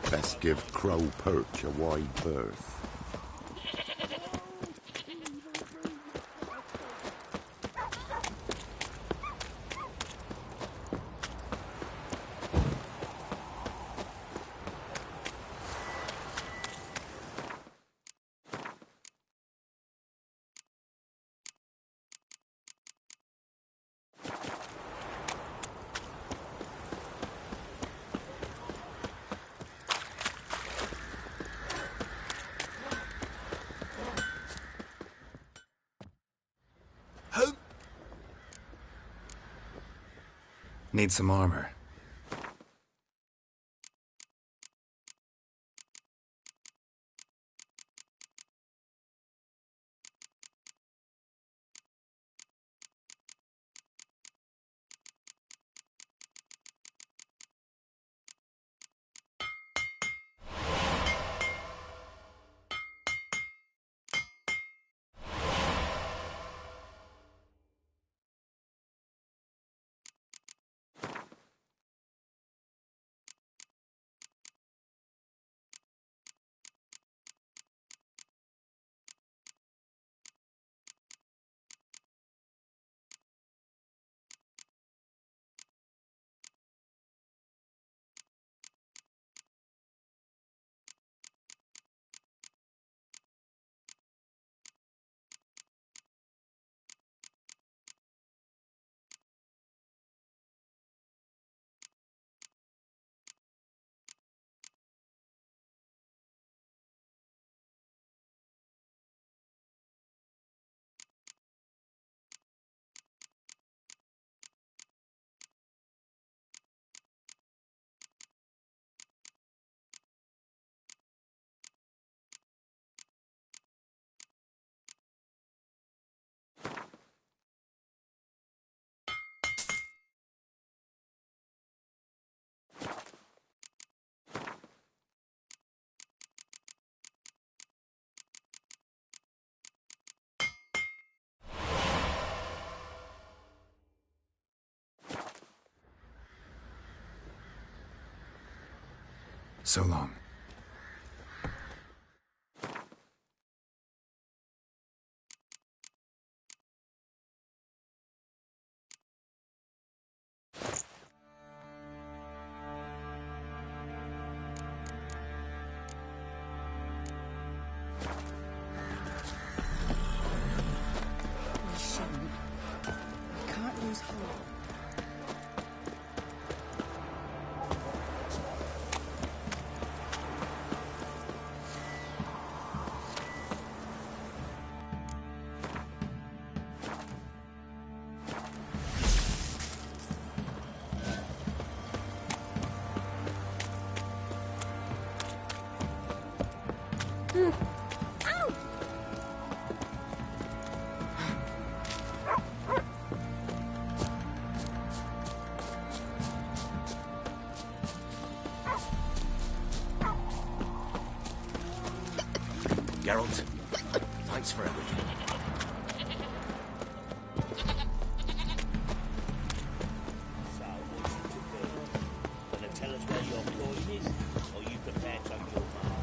Best give Crow Perch a wide berth. Need some armor. So long. Can't lose hope. Geralt, thanks for everything. So, what's it to be? Gonna tell us where your coin is, or you prepare to have your mark?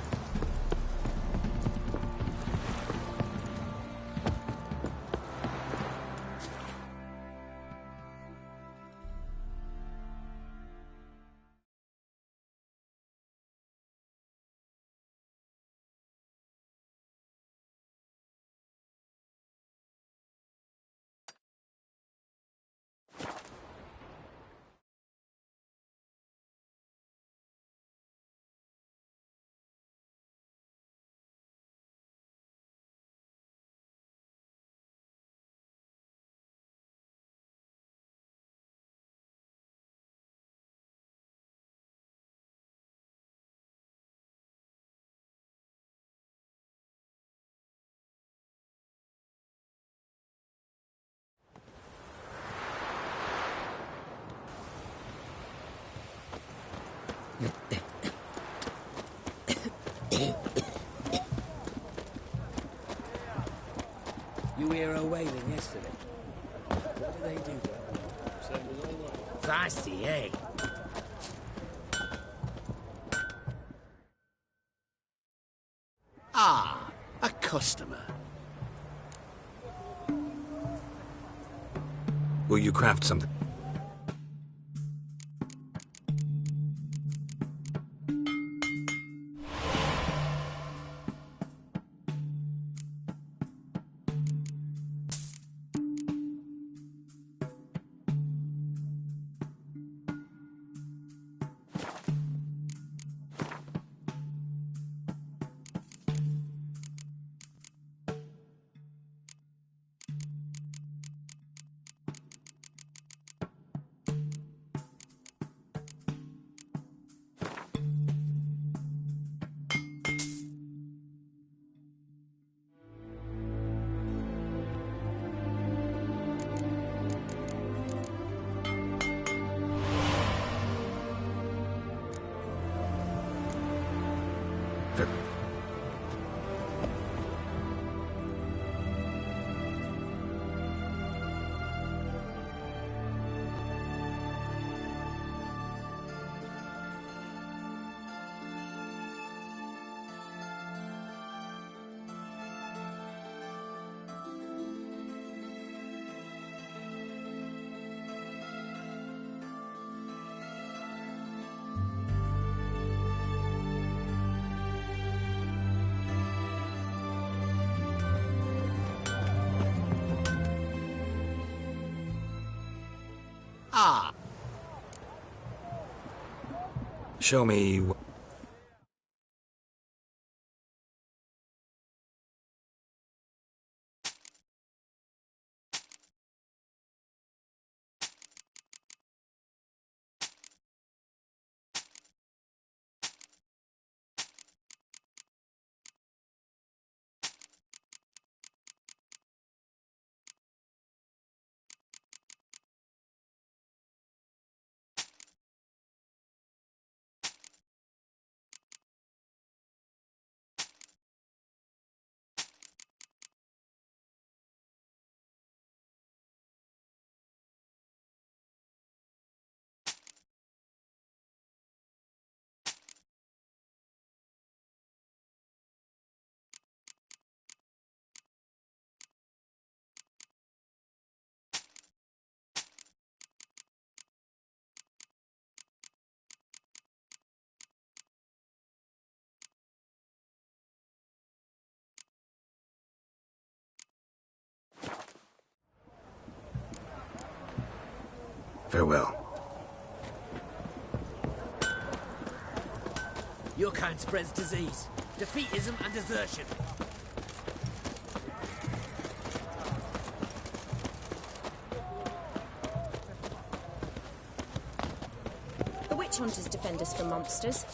You hear her wailing yesterday? What did they do to her? Spicy, eh? Ah, a customer. Will you craft something? Ah, Show me. Farewell. Your kind spreads disease, defeatism and desertion. The witch hunters defend us from monsters.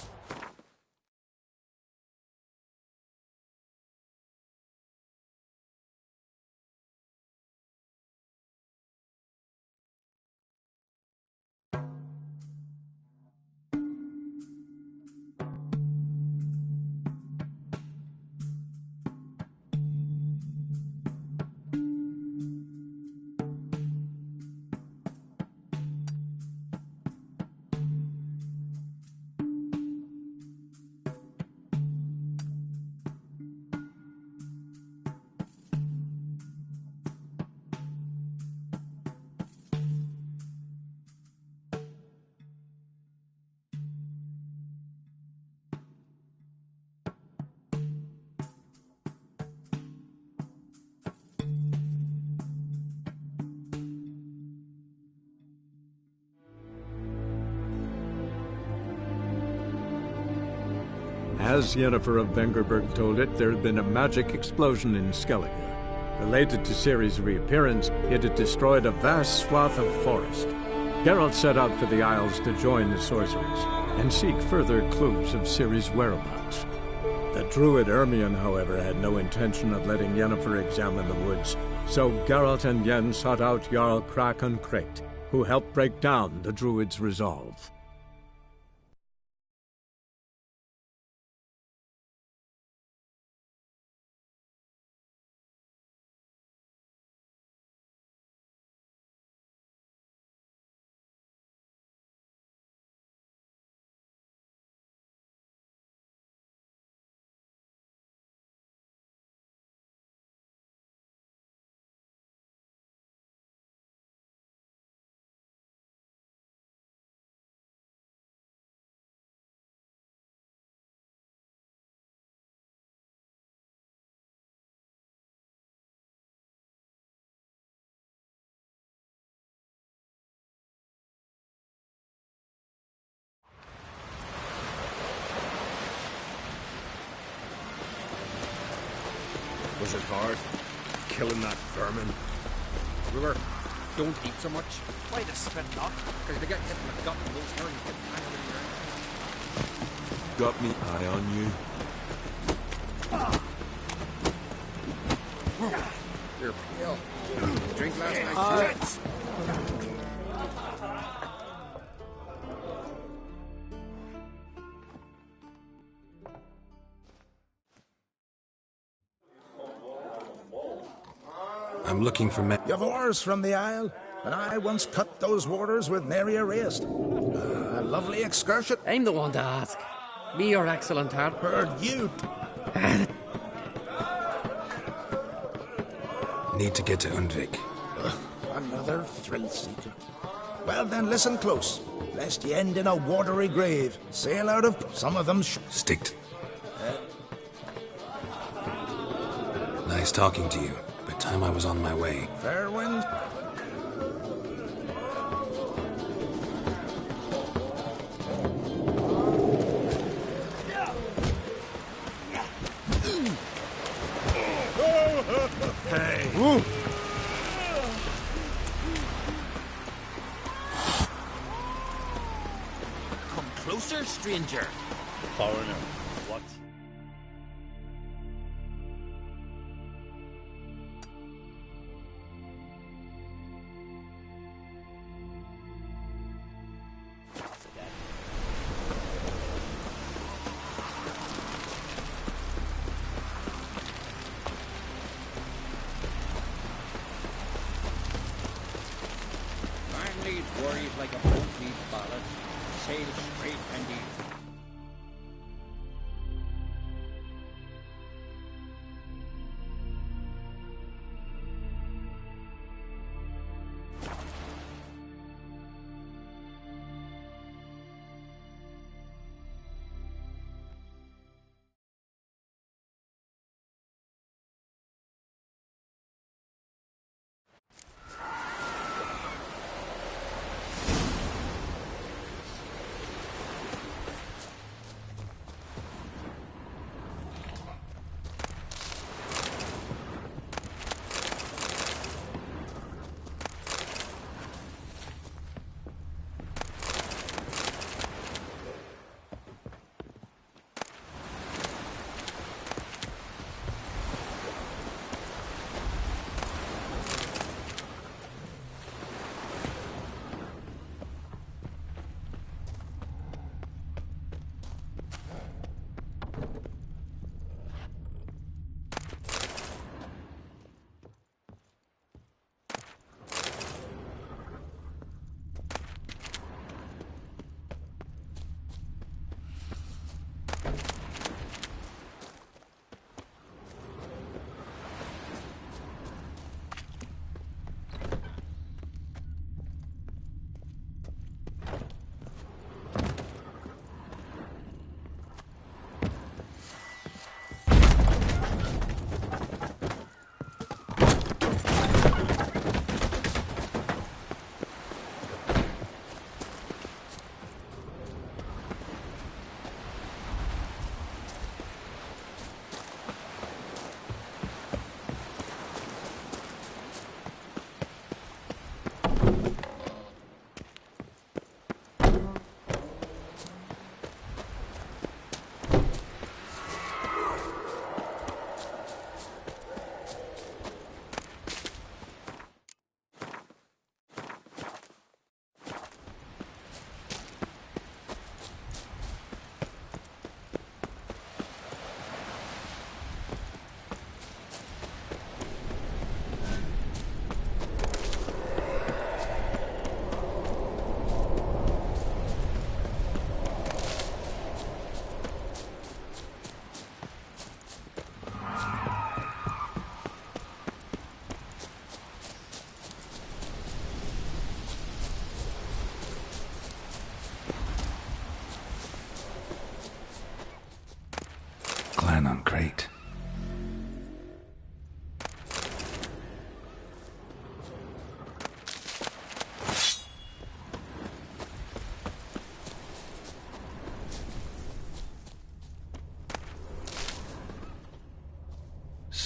As Yennefer of Vengerberg told it, there had been a magic explosion in Skellige. Related to Ciri's reappearance, it had destroyed a vast swath of forest. Geralt set out for the Isles to join the sorcerers and seek further clues of Ciri's whereabouts. The druid Ermion, however, had no intention of letting Yennefer examine the woods, so Geralt and Yen sought out Jarl Kkkk, who helped break down the druid's resolve. Was it hard? Killing that vermin? Brewer, don't eat so much. Why the spit not? Because they get hit in the gut and those nerves get tangled in your Got me eye on you. You're pale. Drink last night. I'm looking for men. You've oars from the Isle, and I once cut those waters with nary a raist. A lovely excursion. I'm the one to ask. Me, your excellent heart. Heard you. Need to get to Undvik. Another thrill seeker. Well then, listen close, lest ye end in a watery grave. Sail out of some of them. Stick to... Nice talking to you. By the time I was on my way. Fair wind. Hey! Ooh. Come closer, stranger. Foreigner, what? Man needs worries like a boat needs ballast. Sail straight and easy.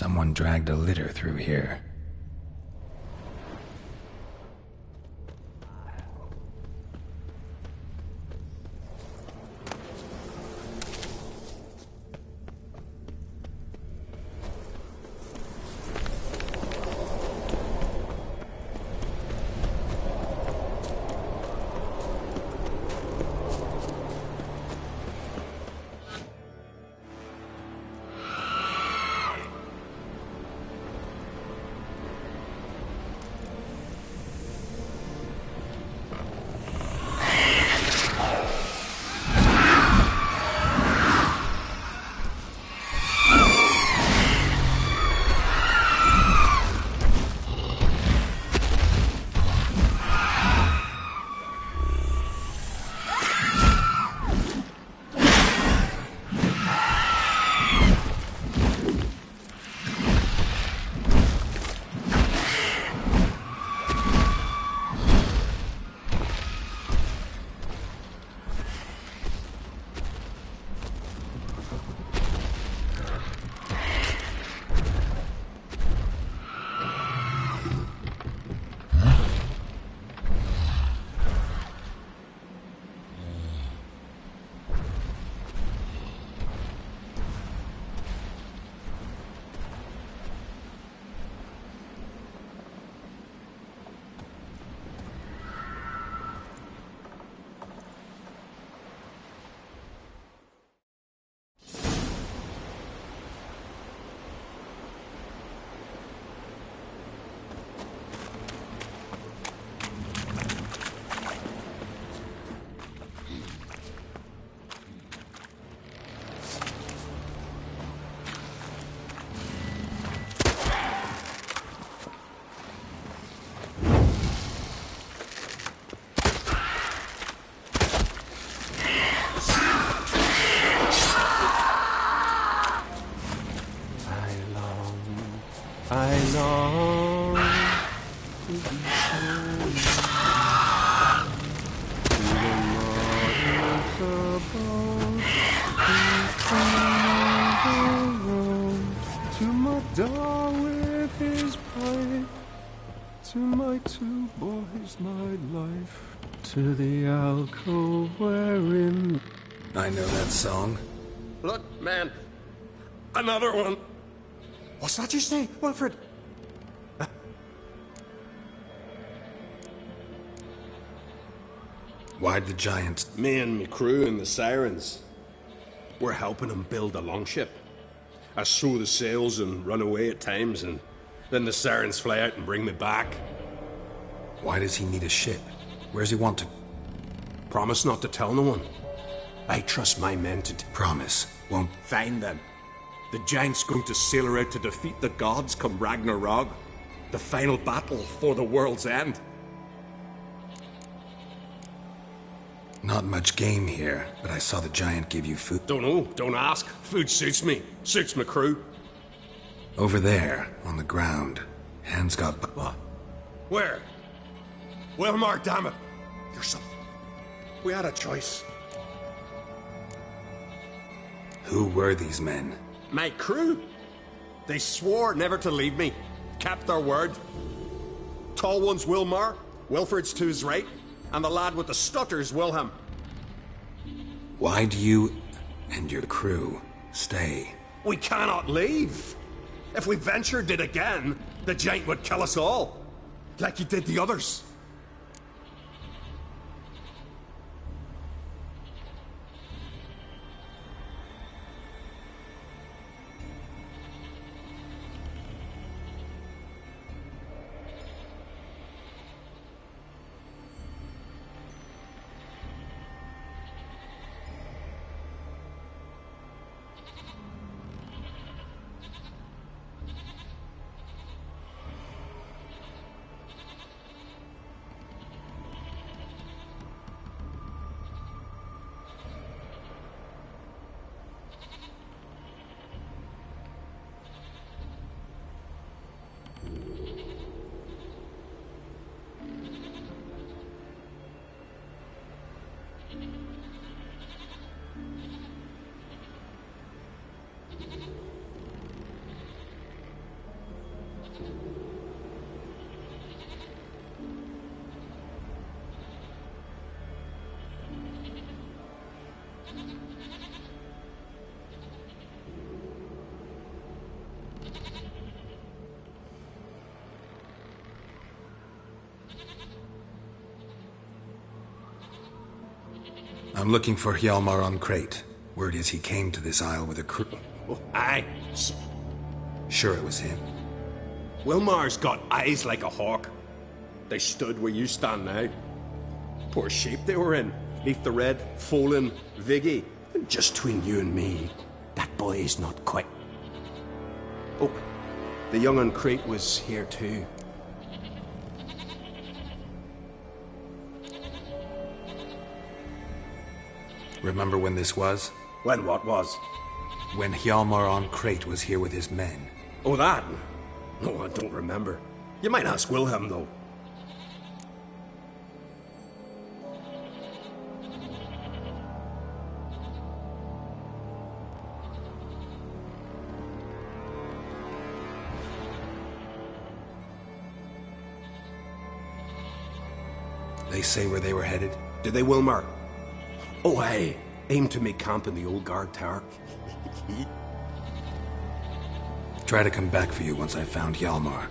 Someone dragged a litter through here. To the alcove wherein... I know that song. Look, man. Another one. What's that you say, Wilfred? Why'd the giants... Me and me crew and the sirens. We're helping them build a longship. I sew the sails and run away at times, and then the sirens fly out and bring me back. Why does he need a ship? Where's he want to... Promise not to tell no one. I trust my men to... Promise. Won't... Fine then. The giant's going to sail her out to defeat the gods come Ragnarok. The final battle for the world's end. Not much game here, but I saw the giant give you food. Don't know, don't ask. Food suits me. Suits my crew. Over there, on the ground. Hands got... What? Where? Wilmar, damn it! You're some... We had a choice. Who were these men? My crew. They swore never to leave me. Kept their word. Tall one's Wilmar, Wilfred's to his right, and the lad with the stutter's Wilhelm. Why do you and your crew stay? We cannot leave. If we ventured it again, the giant would kill us all. Like he did the others. I'm looking for Hjalmar on Crate. Word is he came to this isle with a crew. Oh, aye. Sure it was him. Wilmar's got eyes like a hawk. They stood where you stand now. Poor shape they were in. Neath the red, Folin, Viggy. And just between you and me, that boy's not quite... Oh, the young on Crate was here too. Remember when this was? When what was? When Hjalmar on Crate was here with his men. Oh, that? No, I don't remember. You might ask Wilhelm, though. They say where they were headed? Did they, Wilmar? Oh, aye. Aim to make camp in the old guard tower. Try to come back for you once I've found Hjalmar.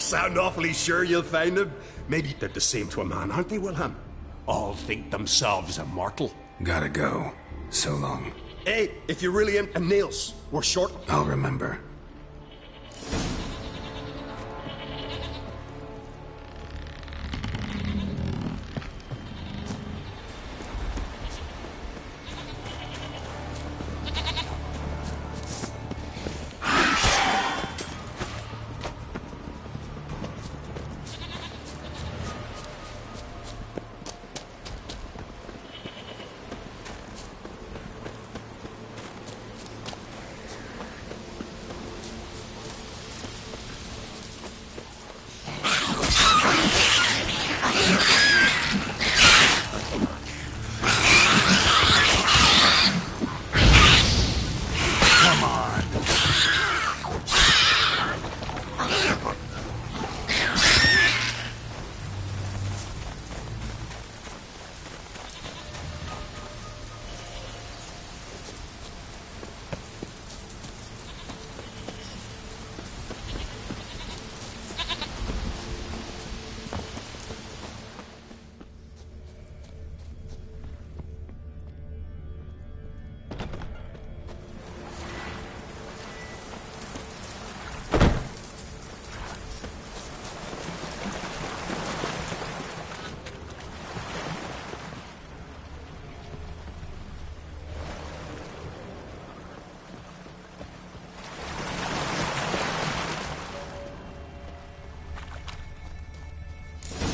Sound awfully sure you'll find him. Maybe they're the same to a man, aren't they, Wilhelm? All think themselves immortal. Gotta go. So long. Hey, if you're really in... And Nails, we're short. I'll remember.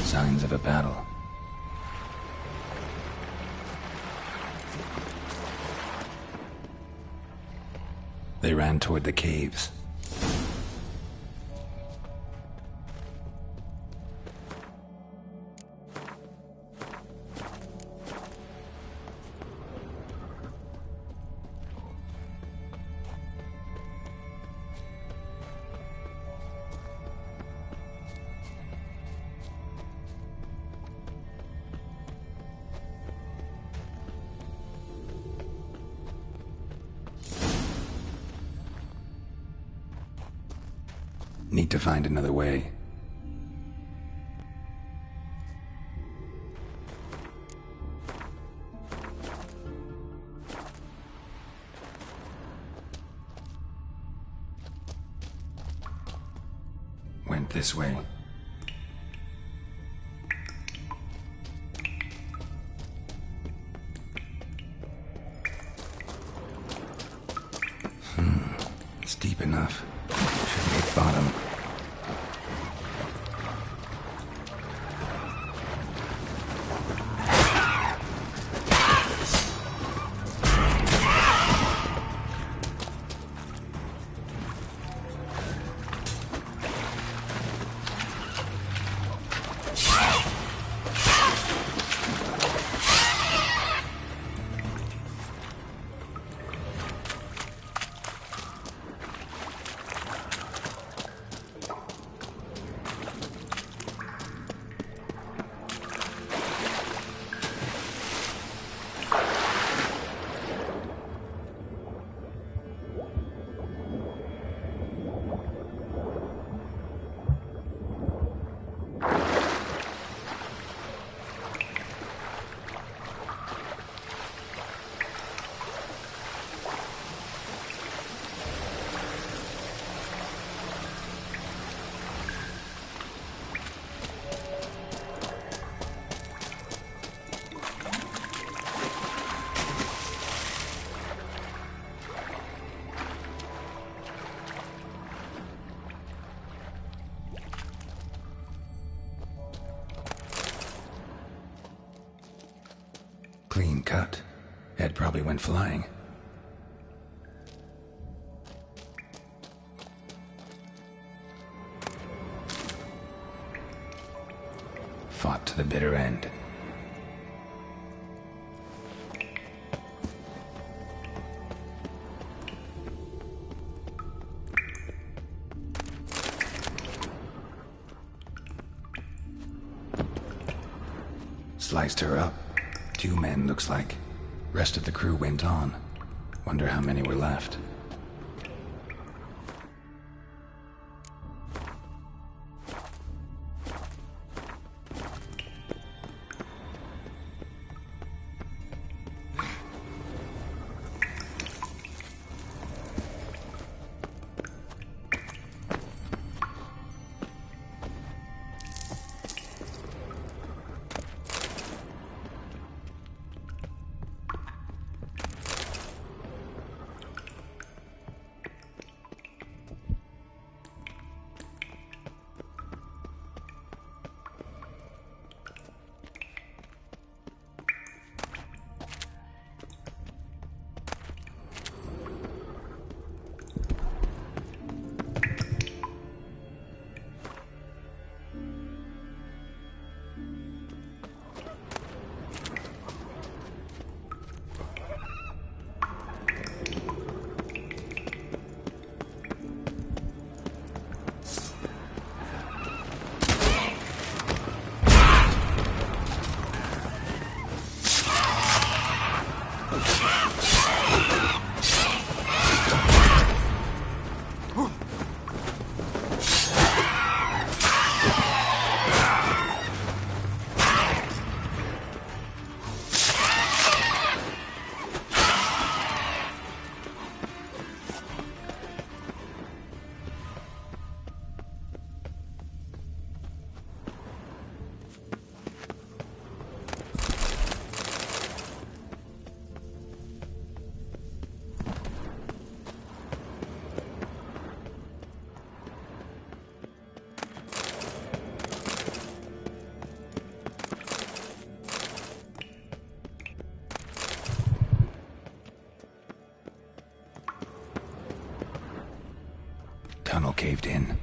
Signs of a battle. They ran toward the caves. Need to find another way. Went this way. It's deep enough. Should hit bottom. clean cut. Head probably went flying. Fought to the bitter end. Sliced her up. 2 men, looks like. Rest of the crew went on. Wonder how many were left. Tunnel caved in.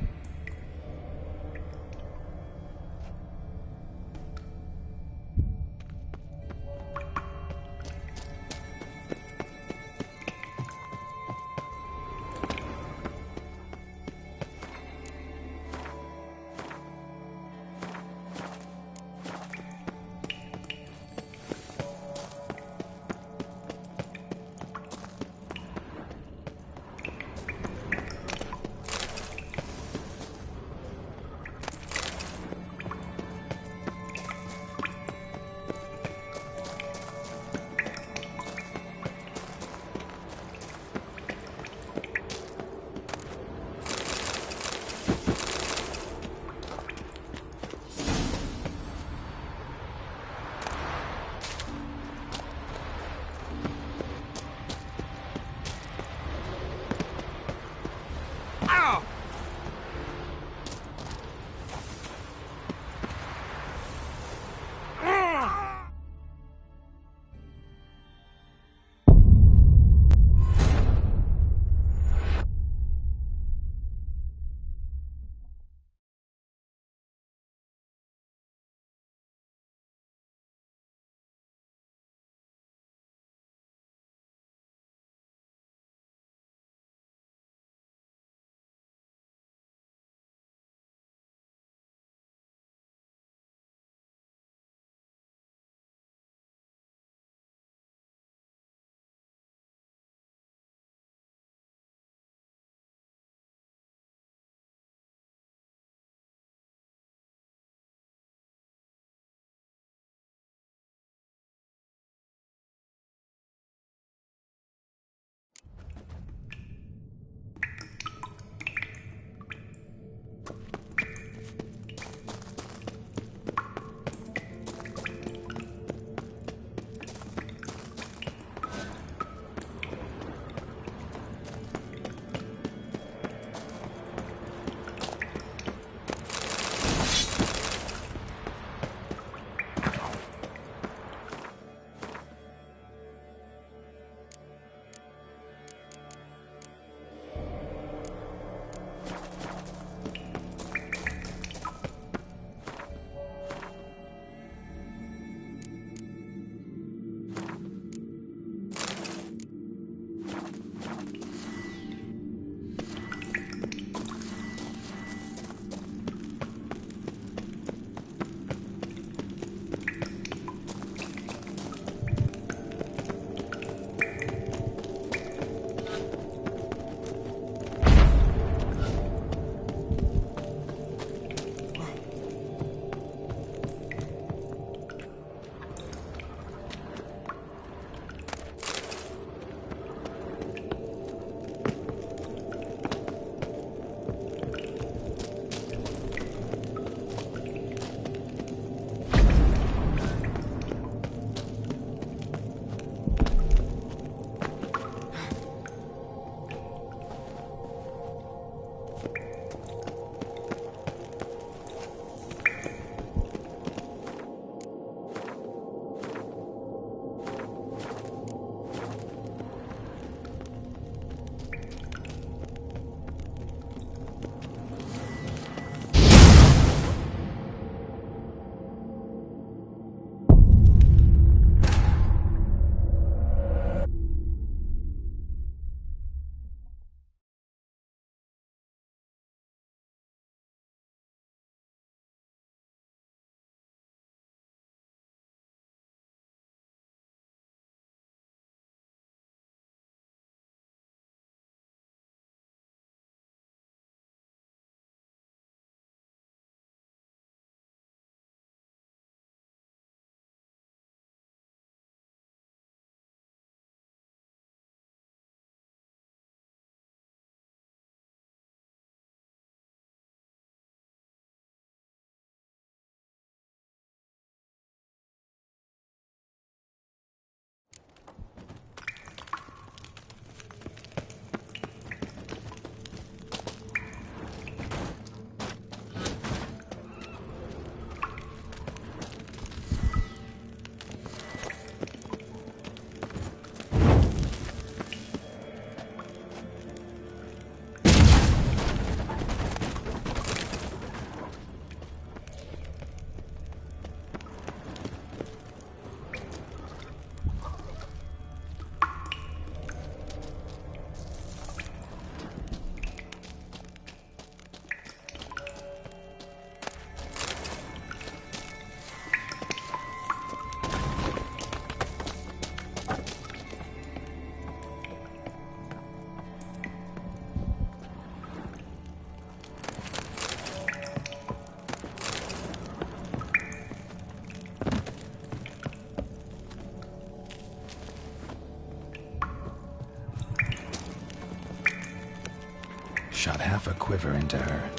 Shot half a quiver into her.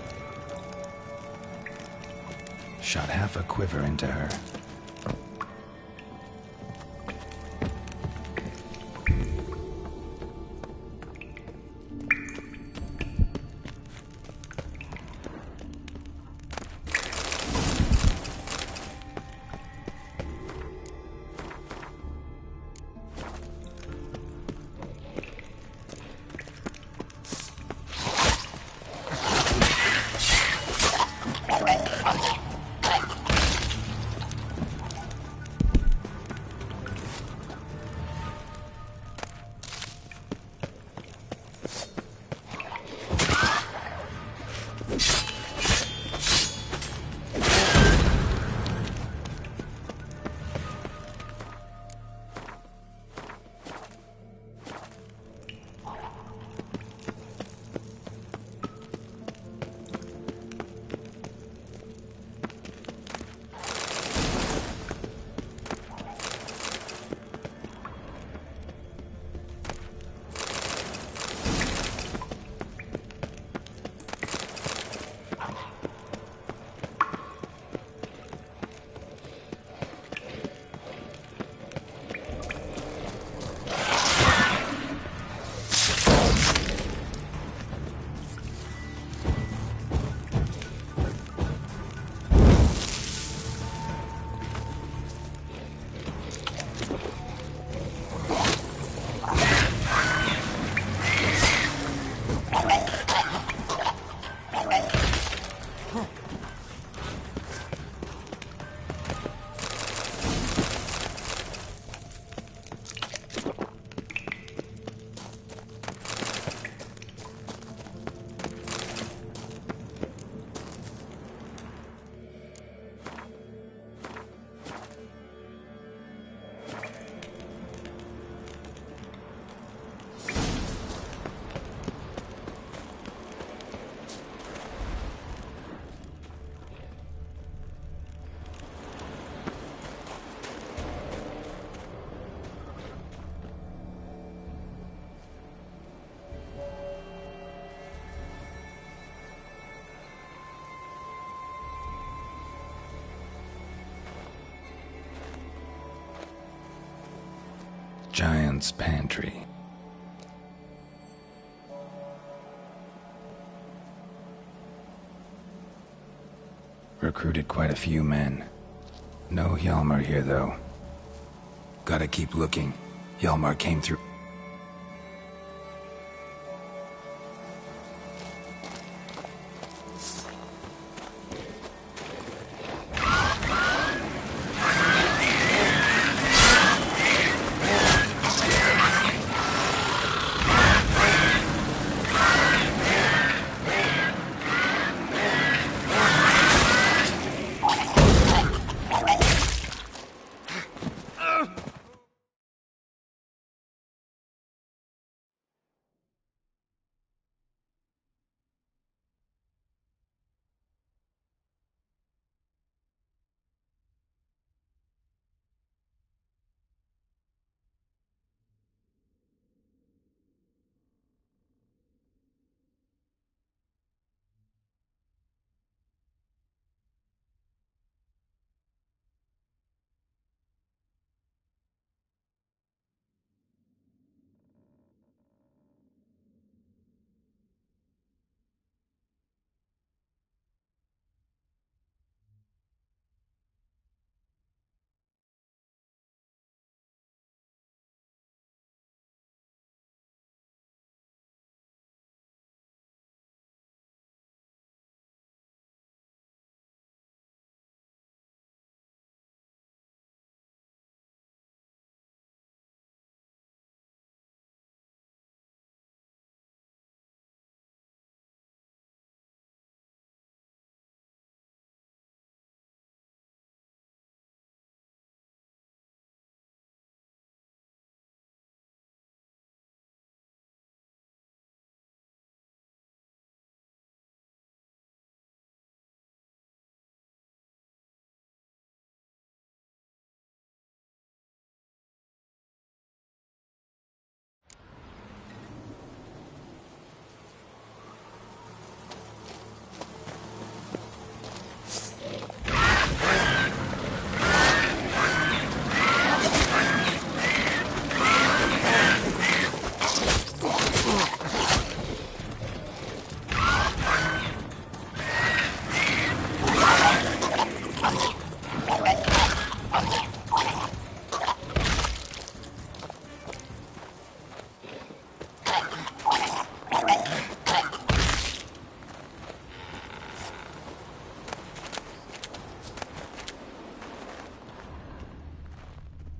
Shot half a quiver into her. Giant's Pantry. Recruited quite a few men. No Hjalmar here, though. Gotta keep looking. Hjalmar came through.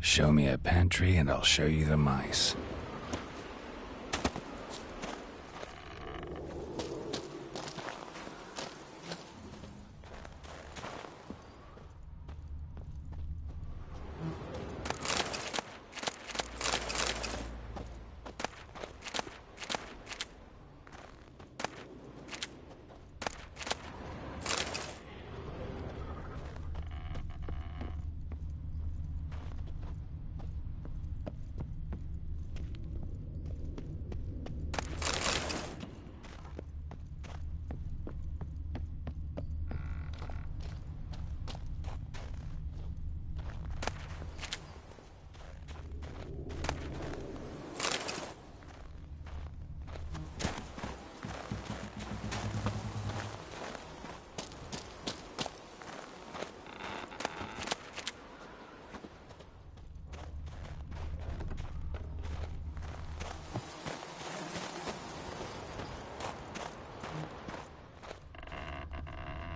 Show me a pantry and I'll show you the mice.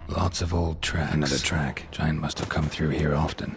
Lots of old tracks. Another track. Giant must have come through here often.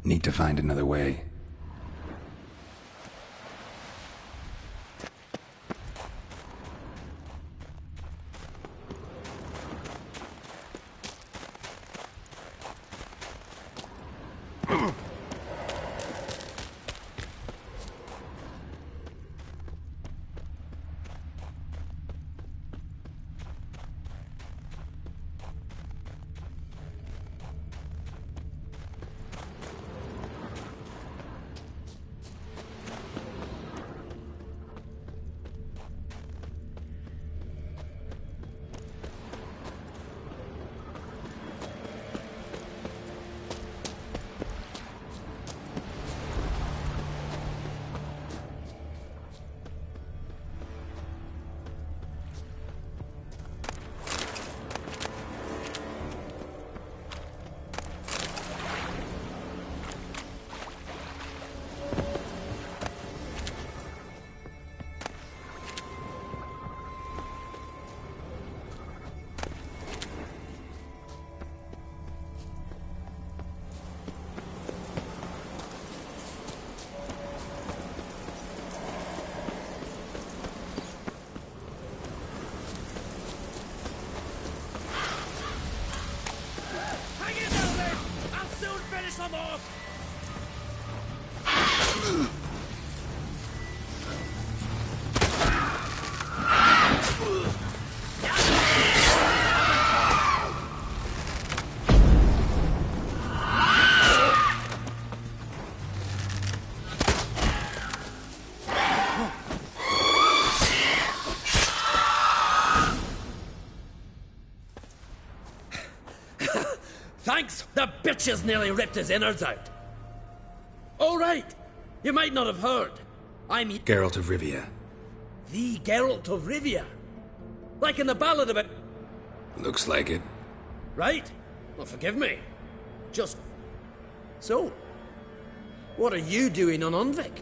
Need to find another way. Thanks! The bitches nearly ripped his innards out. All right. You might not have heard. I'm Geralt of Rivia. the Geralt of Rivia. Like in the ballad about... Looks like it. Right? Well, forgive me. Just... So, what are you doing on Unvik?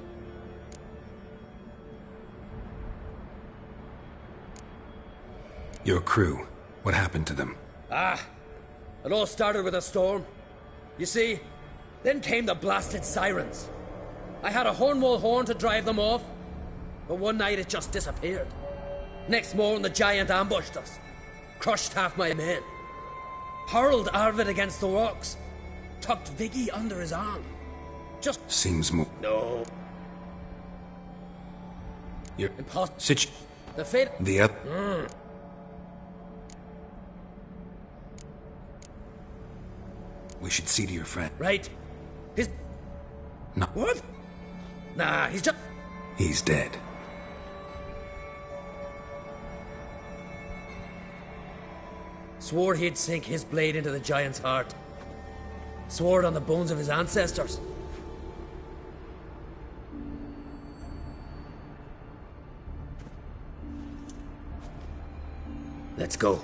Your crew. What happened to them? It all started with a storm. You see, then came the blasted sirens. I had a Hornwall horn to drive them off, but one night it just disappeared. Next morning the giant ambushed us, crushed half my men, hurled Arvid against the rocks, tucked Viggy under his arm, just... Seems more... No. You're... Impossible. The fate... The other... We should see to your friend. Right. His... No. What? Nah, he's just... He's dead. Swore he'd sink his blade into the giant's heart. Swore it on the bones of his ancestors. Let's go.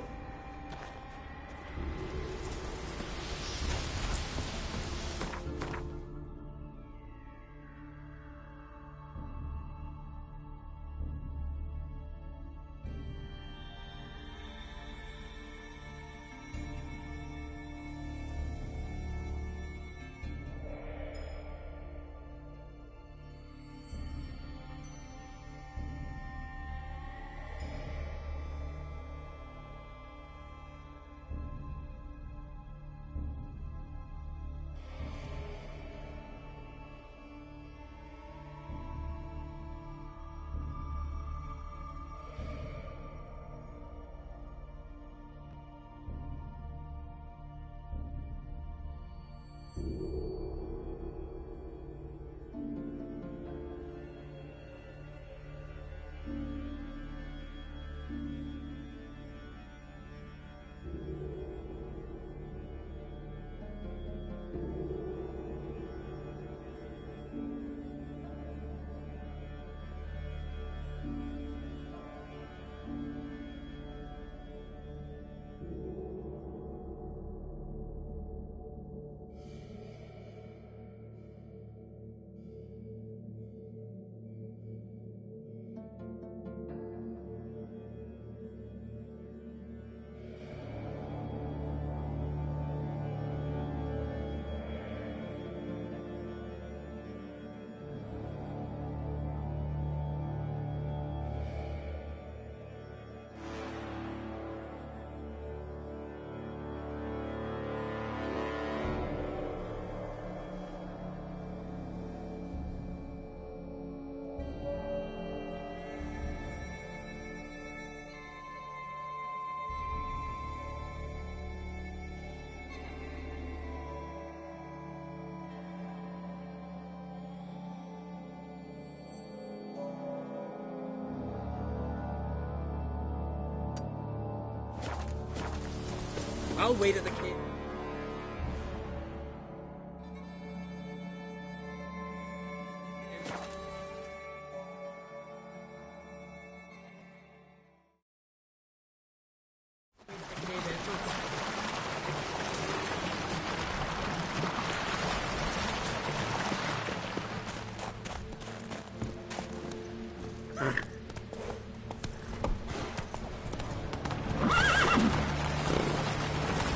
I'll wait at the cave.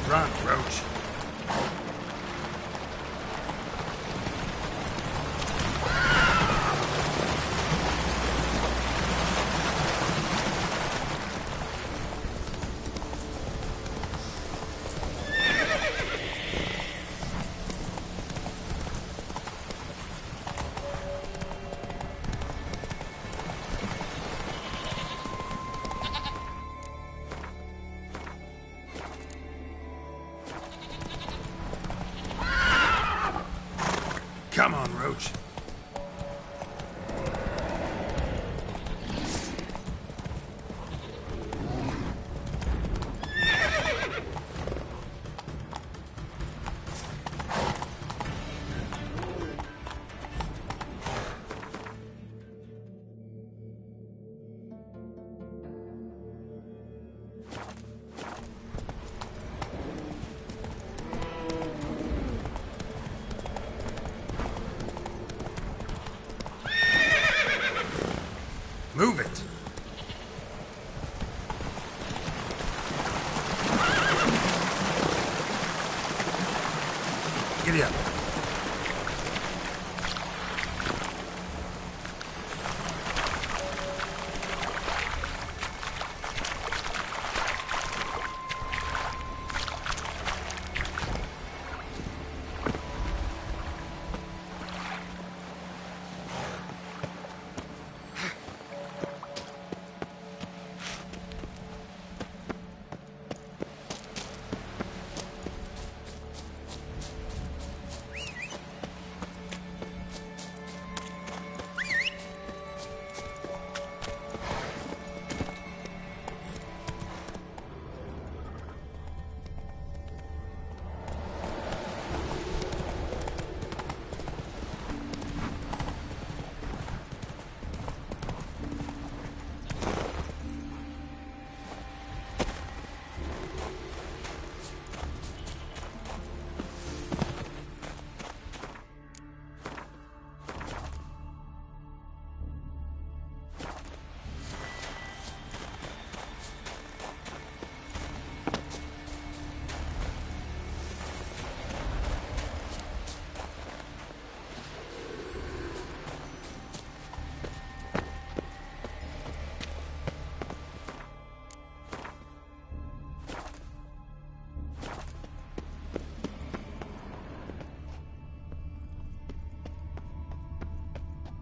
Run, Roach. Come on, Roach. Move it. Giddy up.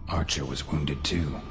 Archer was wounded too.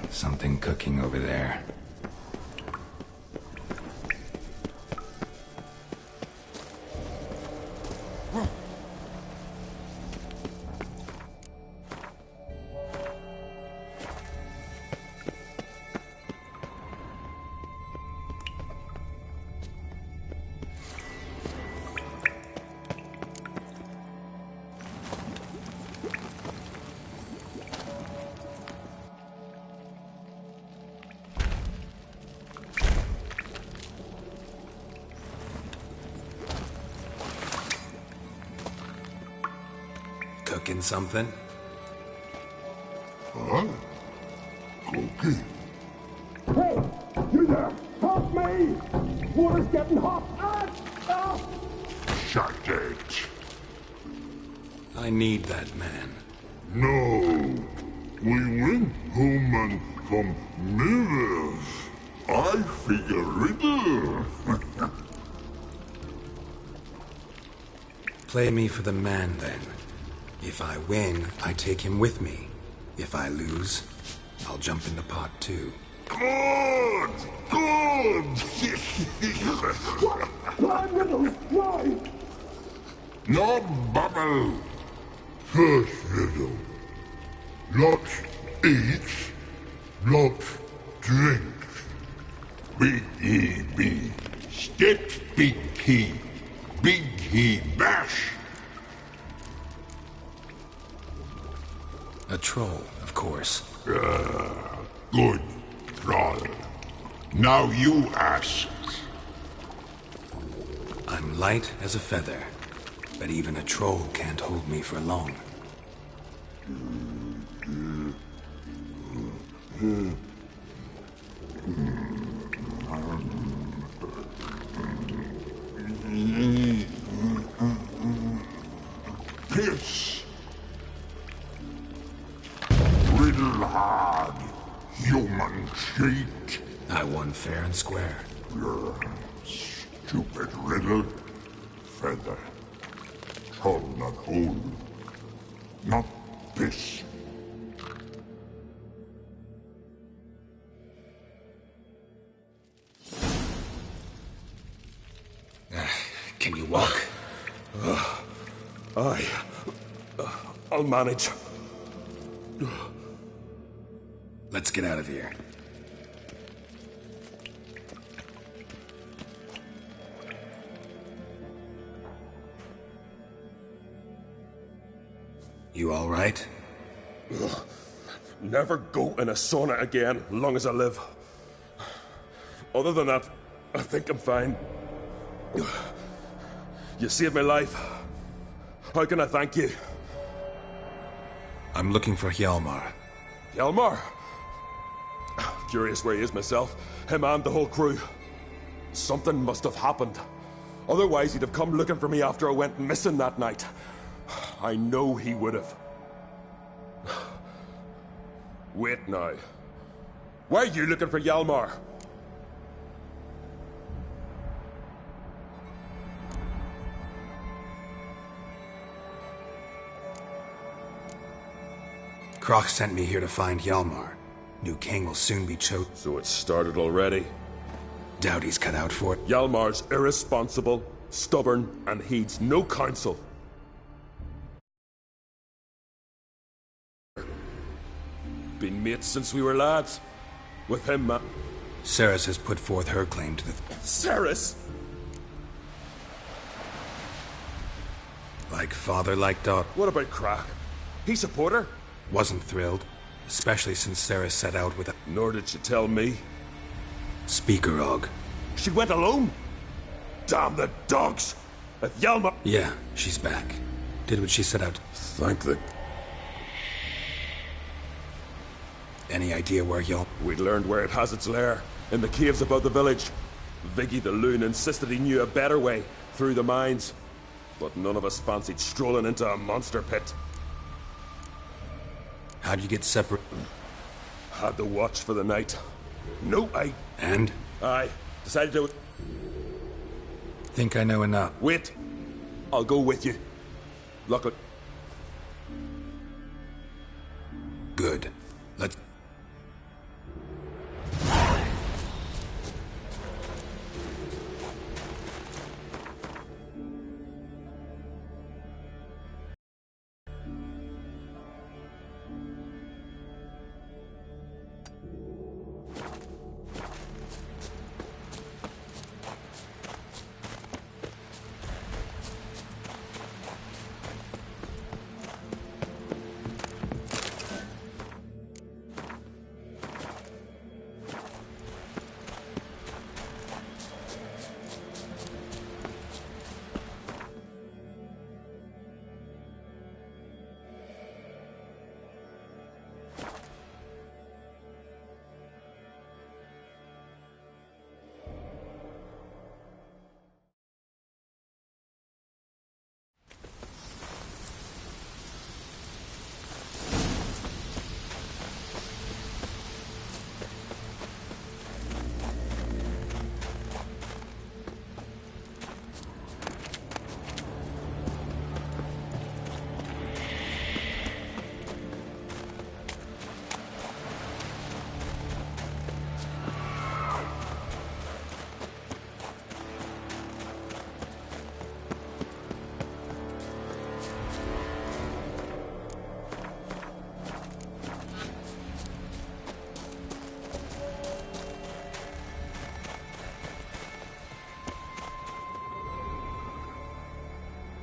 Something cooking over there. Cooking something? Huh? Cookie? Hey! You there! Help me! Water's getting hot! Shut it. I need that man. No. We went home and from mirrors. I figure riddle. Play me for the man, then. If I win, I take him with me. If I lose, I'll jump in the pot too. Good! Good! Why, riddles? Why? No bubble. First riddle. Lots eats, lots drinks. B-E-B. Steps big he. Big he bash. A troll, of course. Good troll. Now you ask. I'm light as a feather, but even a troll can't hold me for long. Piss. Riddle hard. Human cheat. I won fair and square. Stupid riddle. Feather. Troll not hold. Not piss. Can you walk? I'll manage. Let's get out of here. You all right? never go in a sauna again, long as I live. Other than that, I think I'm fine. You saved my life. How can I thank you? I'm looking for Hjalmar. Hjalmar? Curious where he is myself. Him and the whole crew. Something must have happened. Otherwise, he'd have come looking for me after I went missing that night. I know he would have. Wait now. Why are you looking for Hjalmar? Kkkk sent me here to find Hjalmar. New king will soon be chosen. So it's started already? Doubt he's cut out for it. Hjalmar's irresponsible, stubborn, and heeds no counsel. Been mates since we were lads. With him, Ceres has put forth her claim to the... Ceres? Like father, like daughter. What about Kkkk? He support her? Wasn't thrilled, especially since Ceres set out with a... Nor did she tell me. Speaker Og. She went alone? Damn the dogs! If Hjalmar... Yeah, she's back. Did what she set out. Thank the... Any idea where Hjalmar... We'd learned where it has its lair. In the caves above the village. Viggy the Loon insisted he knew a better way, through the mines. But none of us fancied strolling into a monster pit. How'd you get separate? Had the watch for the night. No, And? I decided to... Think I know enough. Wait. I'll go with you. Look it. Good. Let's...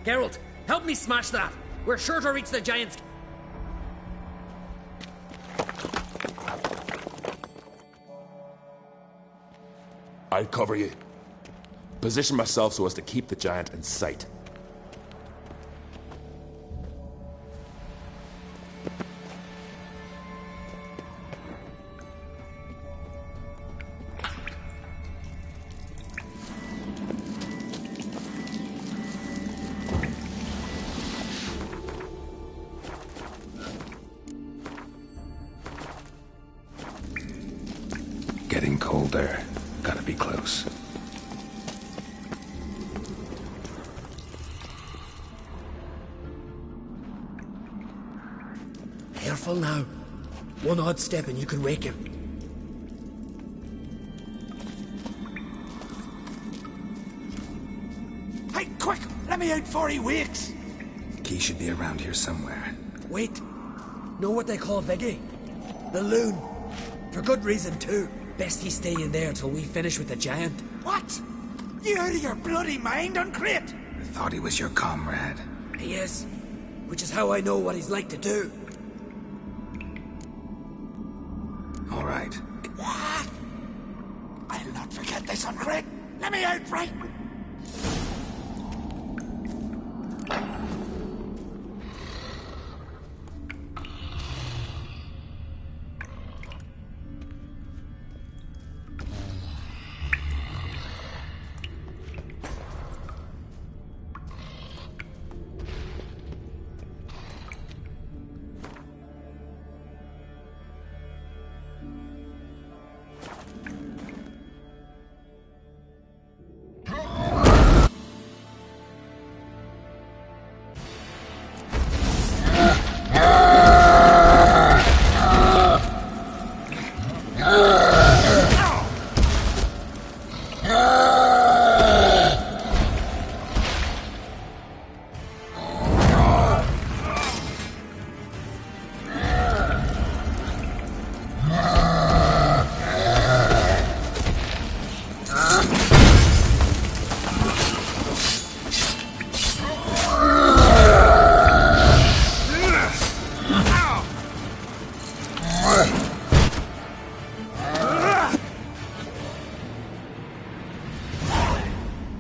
Geralt, help me smash that. We're sure to reach the giant's... I'll cover you. Position myself so as to keep the giant in sight. Getting colder. Gotta be close. Careful now. One odd step and you can wake him. Hey, quick! Let me out before he wakes! Key should be around here somewhere. Wait. Know what they call Viggy? The Loon. For good reason, too. Best he stay in there till we finish with the giant. What? You out of your bloody mind, Uncrate? I thought he was your comrade. He is. Which is how I know what he's like to do. All right. I'll not forget this on Craig. Let me out, right?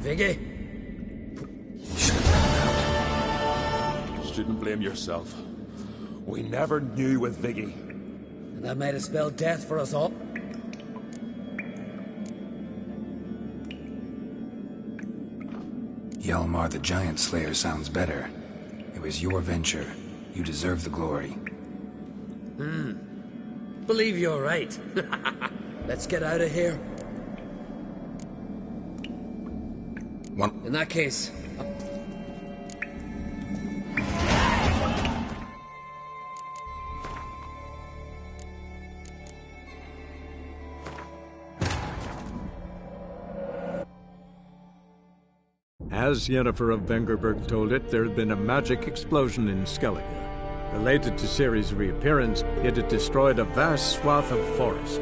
Viggy? Shouldn't blame yourself. We never knew with Viggy. And that might have spelled death for us all. Hjalmar the Giant Slayer sounds better. It was your venture. You deserve the glory. Believe you're right. Let's get out of here. In that case... As Yennefer of Vengerberg told it, there had been a magic explosion in Skellige. Related to Ciri's reappearance, it had destroyed a vast swath of forest.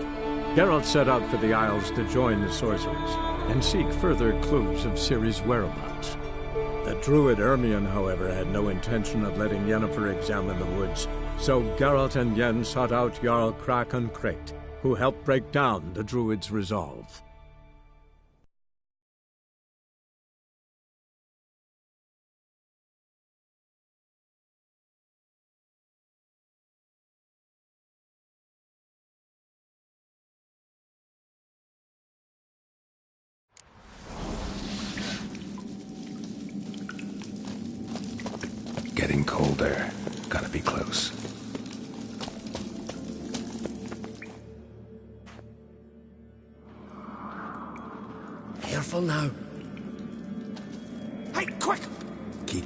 Geralt set out for the Isles to join the sorcerers and seek further clues of Ciri's whereabouts. The druid Ermion, however, had no intention of letting Yennefer examine the woods, so Geralt and Yen sought out Jarl Kkkk, who helped break down the druid's resolve. Getting colder. Gotta be close. Careful now. Hey, quick!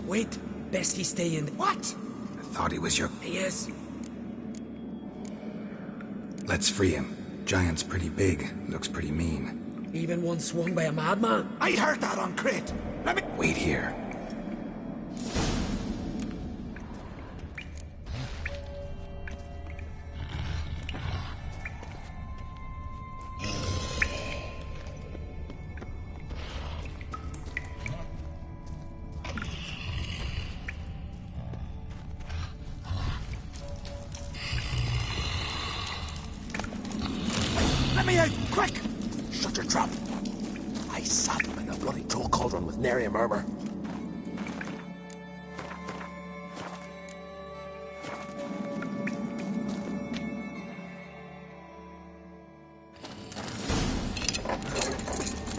Wait. Best he stay in... What? I thought he was your... He is. Let's free him. Giant's pretty big. Looks pretty mean. Even one swung by a madman. I heard that on Crate. Let me... Wait here. Let me out, quick! Shut your trap. I sat him in a bloody troll cauldron with nary a murmur.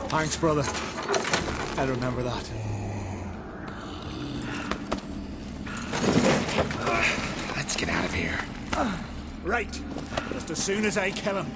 Thanks, brother. I remember that. Let's get out of here. Right. Just as soon as I kill him.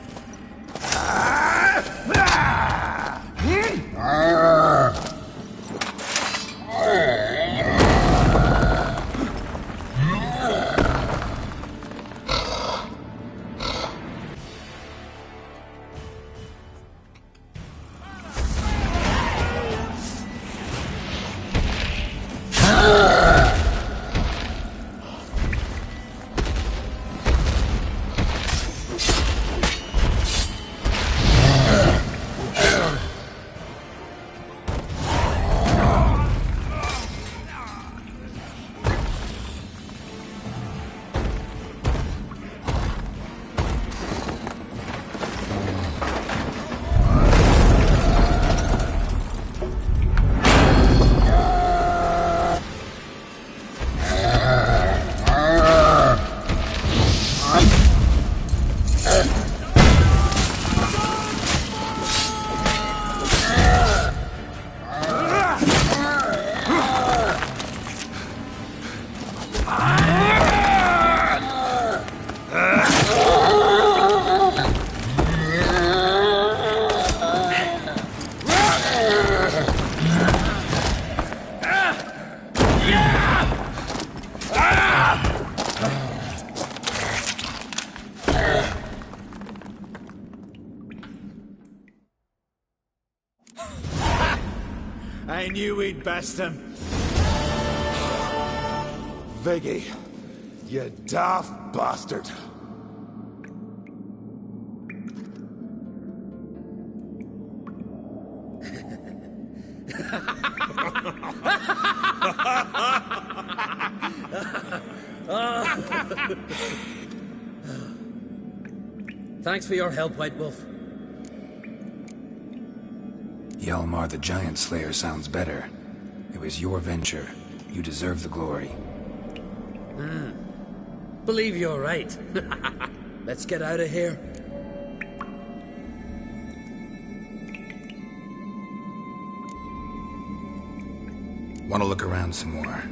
I knew we'd best him. Viggy, you daft bastard. Thanks for your help, White Wolf. Hjalmar the Giant Slayer sounds better. It was your venture. You deserve the glory. Believe you're right. Let's get out of here. Want to look around some more?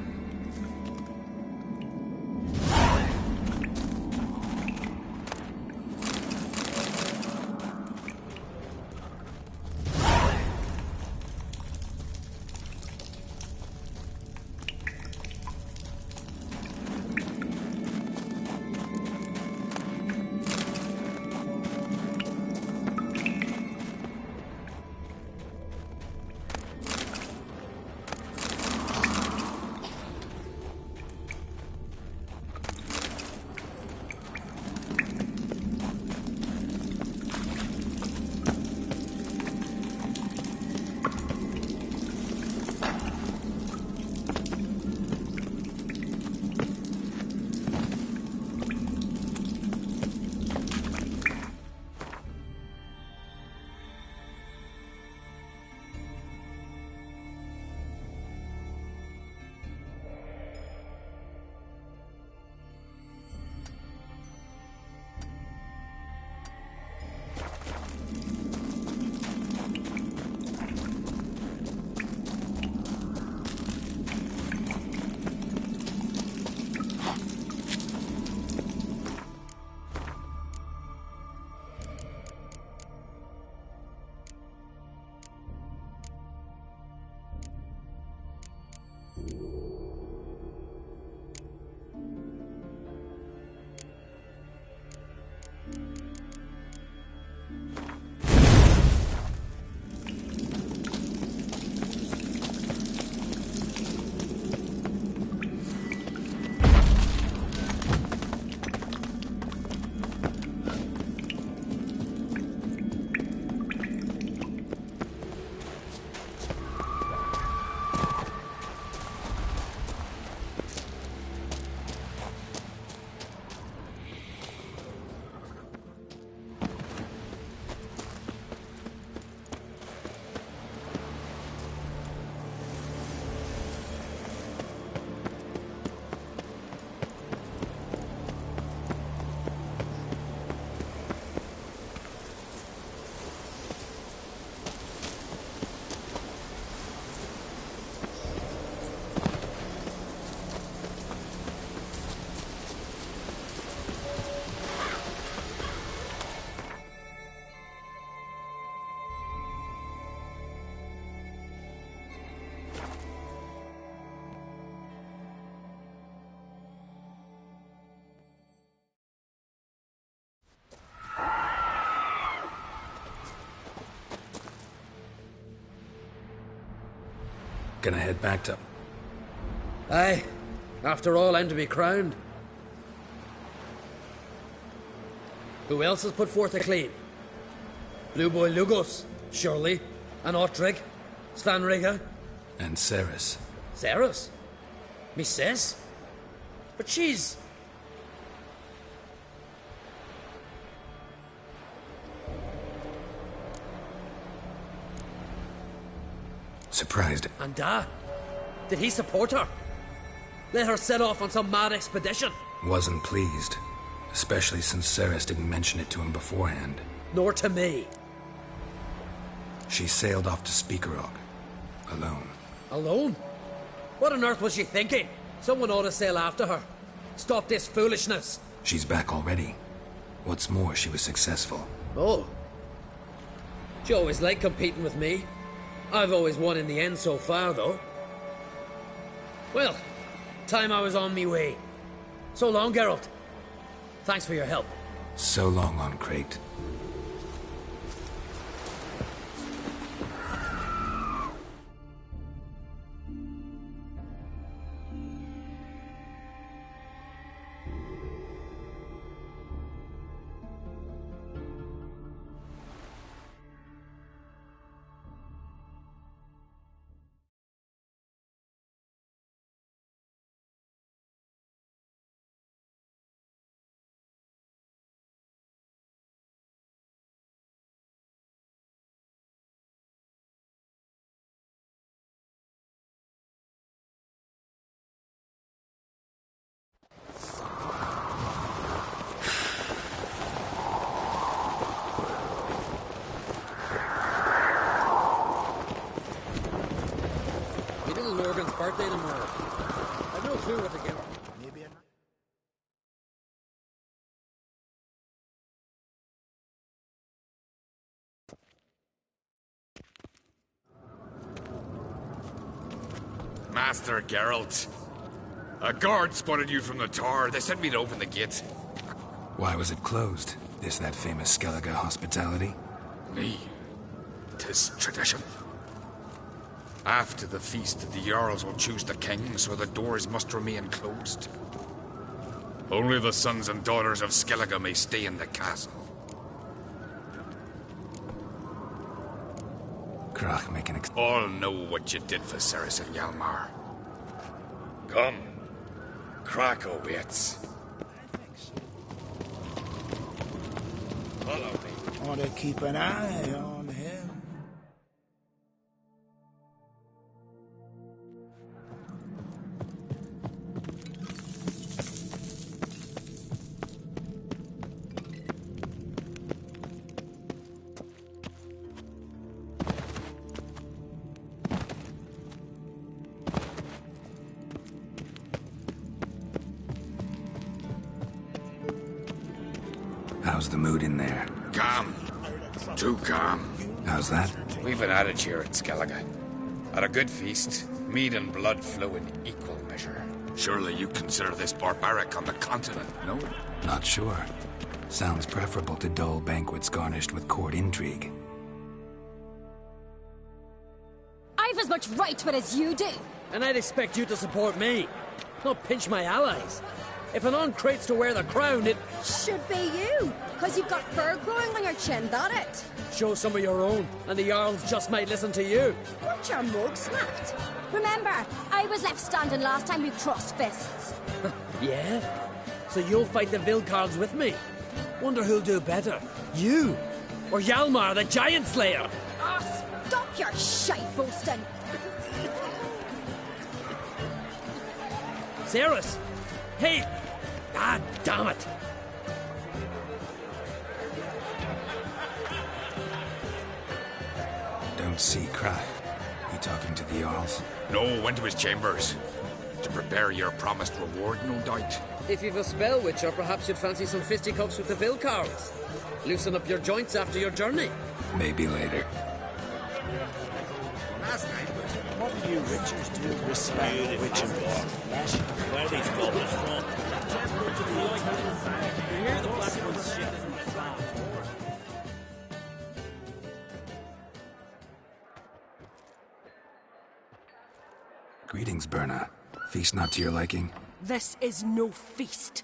Gonna head back to... Aye. After all, I'm to be crowned. Who else has put forth a claim? Blue Boy Lugos, surely. And Ottrig. Svanrigga. And Ceres. Ceres? Me says? But she's... Surprised. And did he support her? Let her set off on some mad expedition? Wasn't pleased. Especially since Ceres didn't mention it to him beforehand. Nor to me. She sailed off to Speakerog. Alone. Alone? What on earth was she thinking? Someone ought to sail after her. Stop this foolishness. She's back already. What's more, she was successful. Oh. She always liked competing with me. I've always won in the end so far, though. Well, time I was on me way. So long, Geralt. Thanks for your help. So long on Kkkk. birthday tomorrow. I've no clue what to give her. Maybe a... Master Geralt. A guard spotted you from the tower. They sent me to open the gate. Why was it closed? Is that famous Kkkk hospitality? Me. 'Tis tradition. After the feast, the Jarls will choose the king, so the doors must remain closed. Only the sons and daughters of Kkkk may stay in the castle. Kkkk make an All know what you did for Ceres and Hjalmar. Come. Kkkk awaits. Follow me. Want to keep an eye on him. How's the mood in there? Calm. Too calm. How's that? We've an adage here at Skellige. At a good feast, mead and blood flow in equal measure. Surely you consider this barbaric on the continent, no? Not sure. Sounds preferable to dull banquets garnished with court intrigue. I've as much right to it as you do. And I'd expect you to support me, not pinch my allies. If an uncrate's to wear the crown, it should be you, because you've got fur growing on your chin, that it? Show some of your own, and the Jarls just might listen to you. Weren't your mug smacked? Remember, I was left standing last time we crossed fists. Yeah? So you'll fight the Vilcards with me? Wonder who'll do better, you or Hjalmar the Giant Slayer? Oh, stop your shite boasting. Ceres! Hey! Ah, damn it! Don't see Kkkk. He talking to the Jarls? No, went to his chambers. To prepare your promised reward, no doubt. If you've a spell witcher, perhaps you'd fancy some fisticuffs with the Vilcards. Loosen up your joints after your journey. Maybe later. What do you witchers do with spell witching? Where are these goblins from? You hear the black ones shit from afar. Greetings, Berna. Feast not to your liking? This is no feast.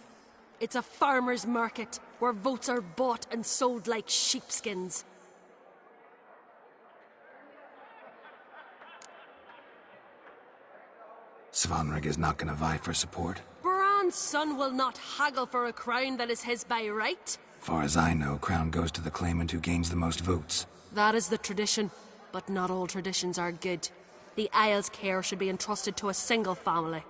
It's a farmer's market where votes are bought and sold like sheepskins. Svanrig is not gonna vie for support. Bran's son will not haggle for a crown that is his by right. Far as I know, crown goes to the claimant who gains the most votes. That is the tradition, but not all traditions are good. The Isle's care should be entrusted to a single family.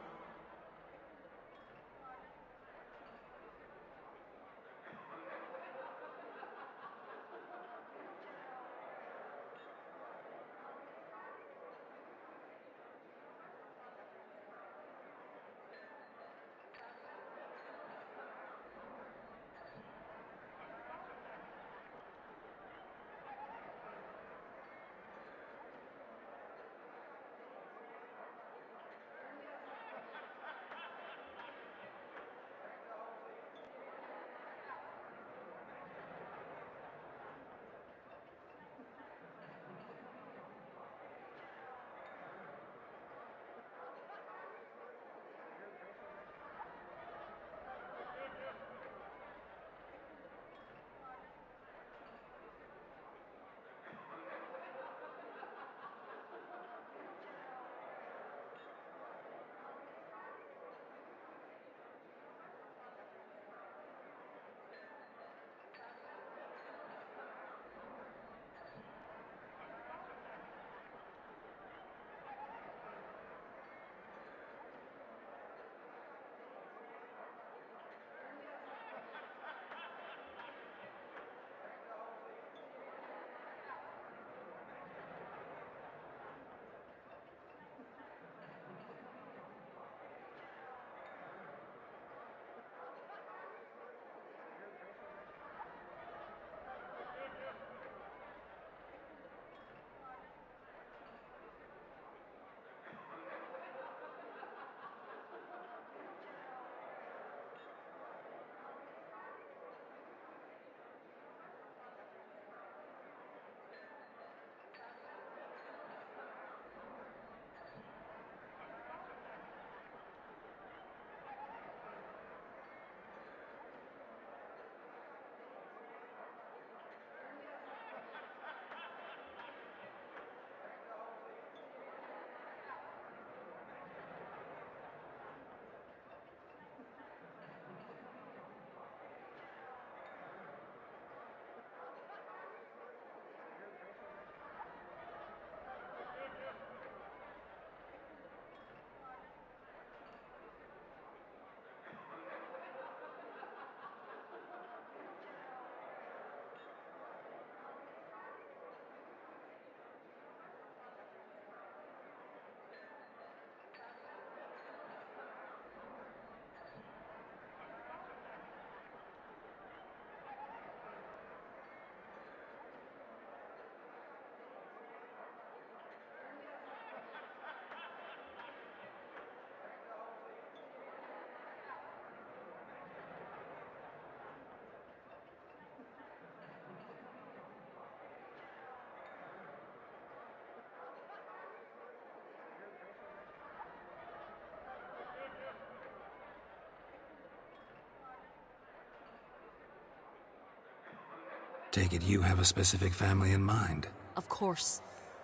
Take it you have a specific family in mind. Of course.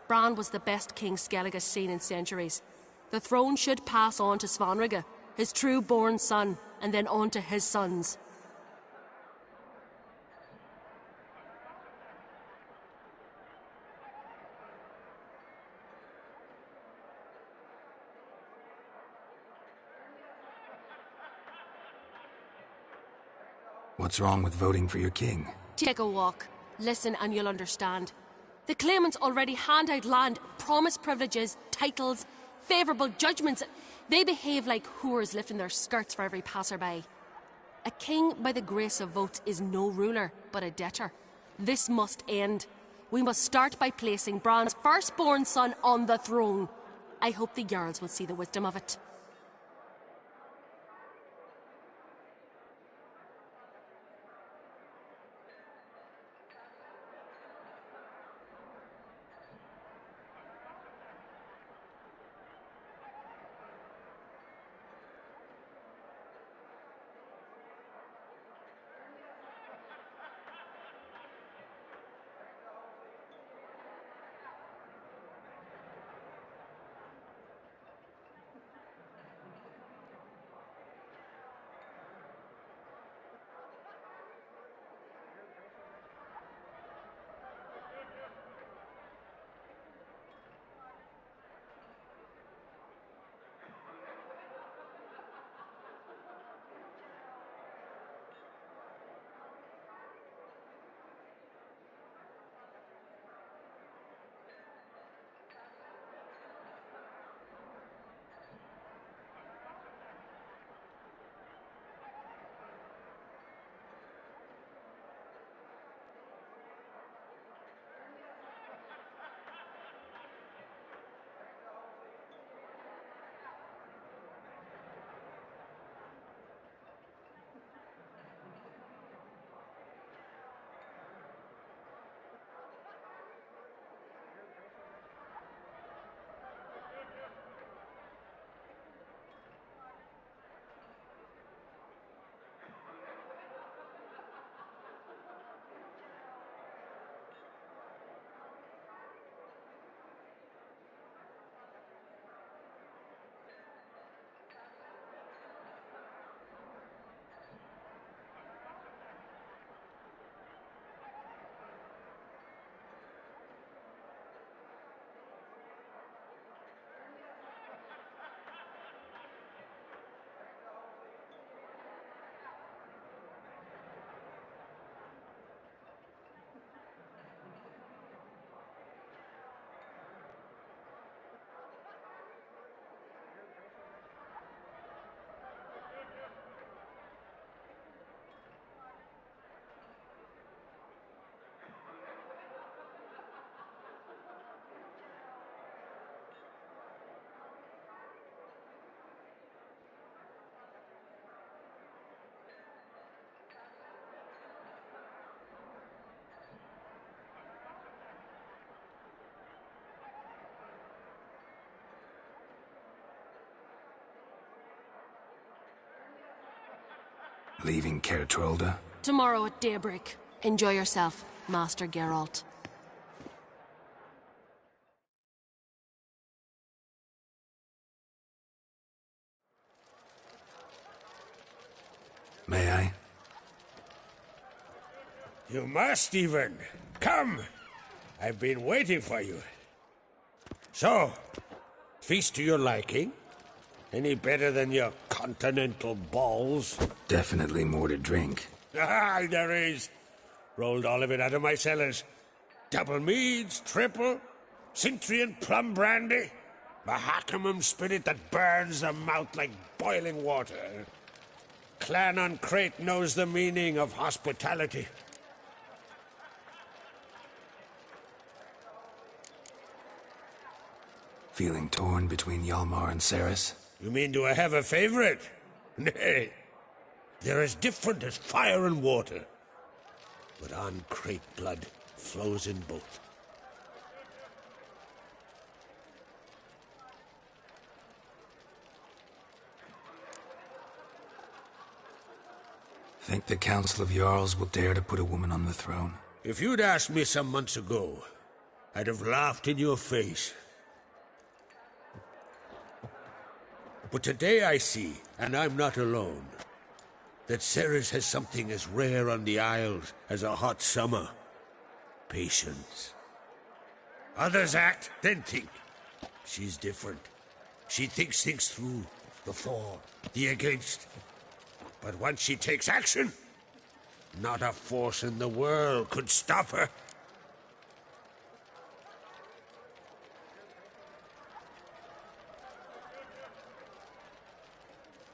Bran was the best king Skellige has seen in centuries. The throne should pass on to Svanrige, his true-born son, and then on to his sons. What's wrong with voting for your king? Take a walk. Listen and you'll understand. The claimants already hand out land, promise privileges, titles, favourable judgments. They behave like whores lifting their skirts for every passerby. A king by the grace of votes is no ruler, but a debtor. This must end. We must start by placing Bran's firstborn son on the throne. I hope the Jarls will see the wisdom of it. Leaving Kkkk? Tomorrow at daybreak. Enjoy yourself, Master Geralt. May I? You must even. Come! I've been waiting for you. So, feast to your liking? Any better than your continental balls? Definitely more to drink. Ah, there is. Rolled all of it out of my cellars. Double meads, triple, Cintrian plum brandy, Mahakimum spirit that burns the mouth like boiling water. Clan on Crate knows the meaning of hospitality. Feeling torn between Hjalmar and Cerys? You mean do I have a favorite? Nay. They're as different as fire and water. But on Crate blood flows in both. Think the Council of Jarls will dare to put a woman on the throne? If you'd asked me some months ago, I'd have laughed in your face. But today I see, and I'm not alone, that Ceres has something as rare on the Isles as a hot summer. Patience. Others act, then think. She's different. She thinks things through, the for, the against. But once she takes action, not a force in the world could stop her.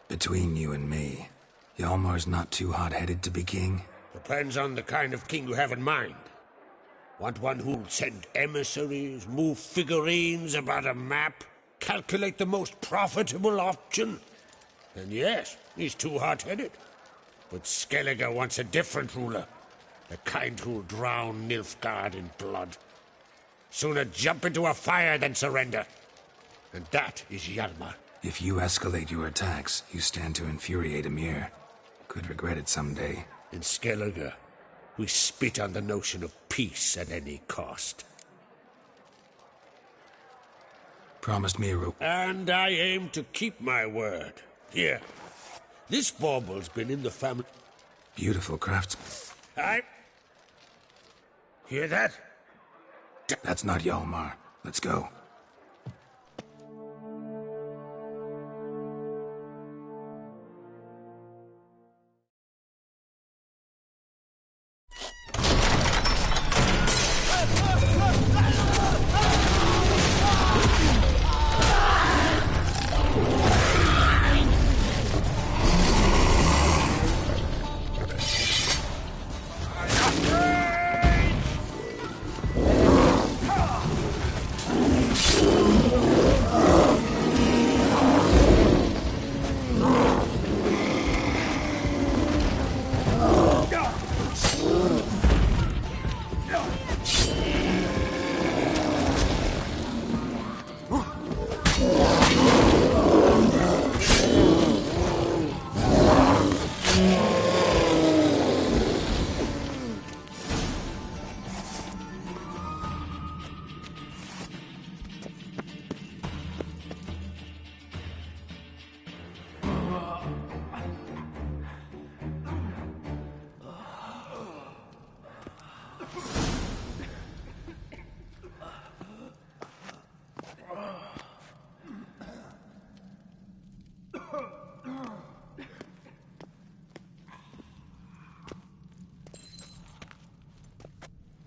Between you and me, Hjalmar's not too hot-headed to be king? Depends on the kind of king you have in mind. Want one who'll send emissaries, move figurines about a map, calculate the most profitable option? Then yes, he's too hot-headed. But Skellige wants a different ruler. The kind who'll drown Nilfgaard in blood. Sooner jump into a fire than surrender. And that is Hjalmar. If you escalate your attacks, you stand to infuriate Emir. Could regret it someday. In Skellige, we spit on the notion of peace at any cost. Promised me a And I aim to keep my word. Here, this bauble's been in the family. Beautiful crafts. Hear that? That's not Hjalmar. Let's go.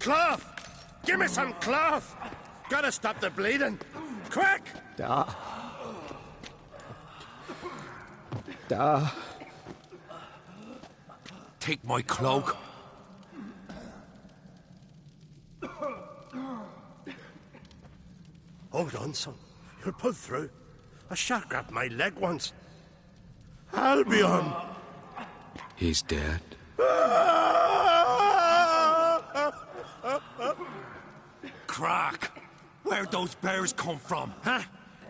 Cloth! Give me some cloth! Gotta stop the bleeding! Quick! Da. Take my cloak. Hold on, son. You'll pull through. A shark grabbed my leg once. Albion! He's dead. Kkkk! Where'd those bears come from, huh?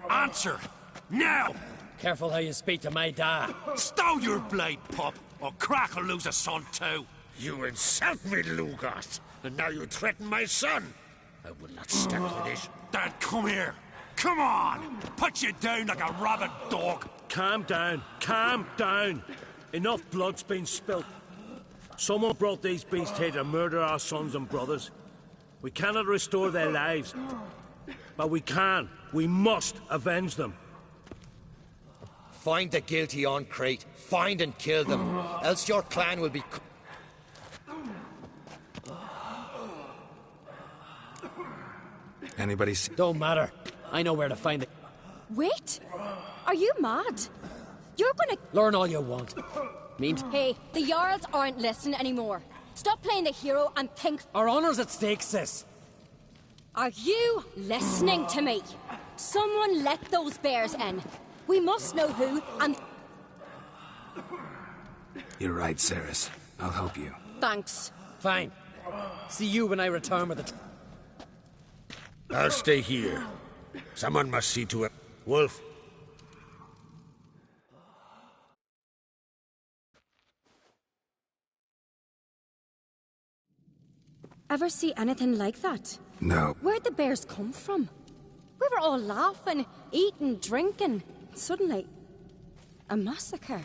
Answer! Now! Careful how you speak to my dad. Stow your blade, pup, or Kkkk will lose a son too. You insult me, Lugos, and now you threaten my son. I will not stand for this. Dad, come here. Come on! Put you down like a rabid dog. Calm down. Calm down. Enough blood's been spilt. Someone brought these beasts here to murder our sons and brothers. We cannot restore their lives. But we can. We must avenge them. Find the guilty on Crete. Find and kill them. Else your clan will be... Anybody Don't matter. I know where to find it. Wait! Are you mad? You're gonna... Learn all you want. Hey, the Jarls aren't listening anymore. Stop playing the hero and think... Our honor's at stake, sis. Are you listening to me? Someone let those bears in. We must know who, and... You're right, Ceres. I'll help you. Thanks. Fine. See you when I return with the... I'll stay here. Someone must see to it. Wolf. Ever see anything like that? No. Where'd the bears come from? We were all laughing, eating, drinking. Suddenly, a massacre.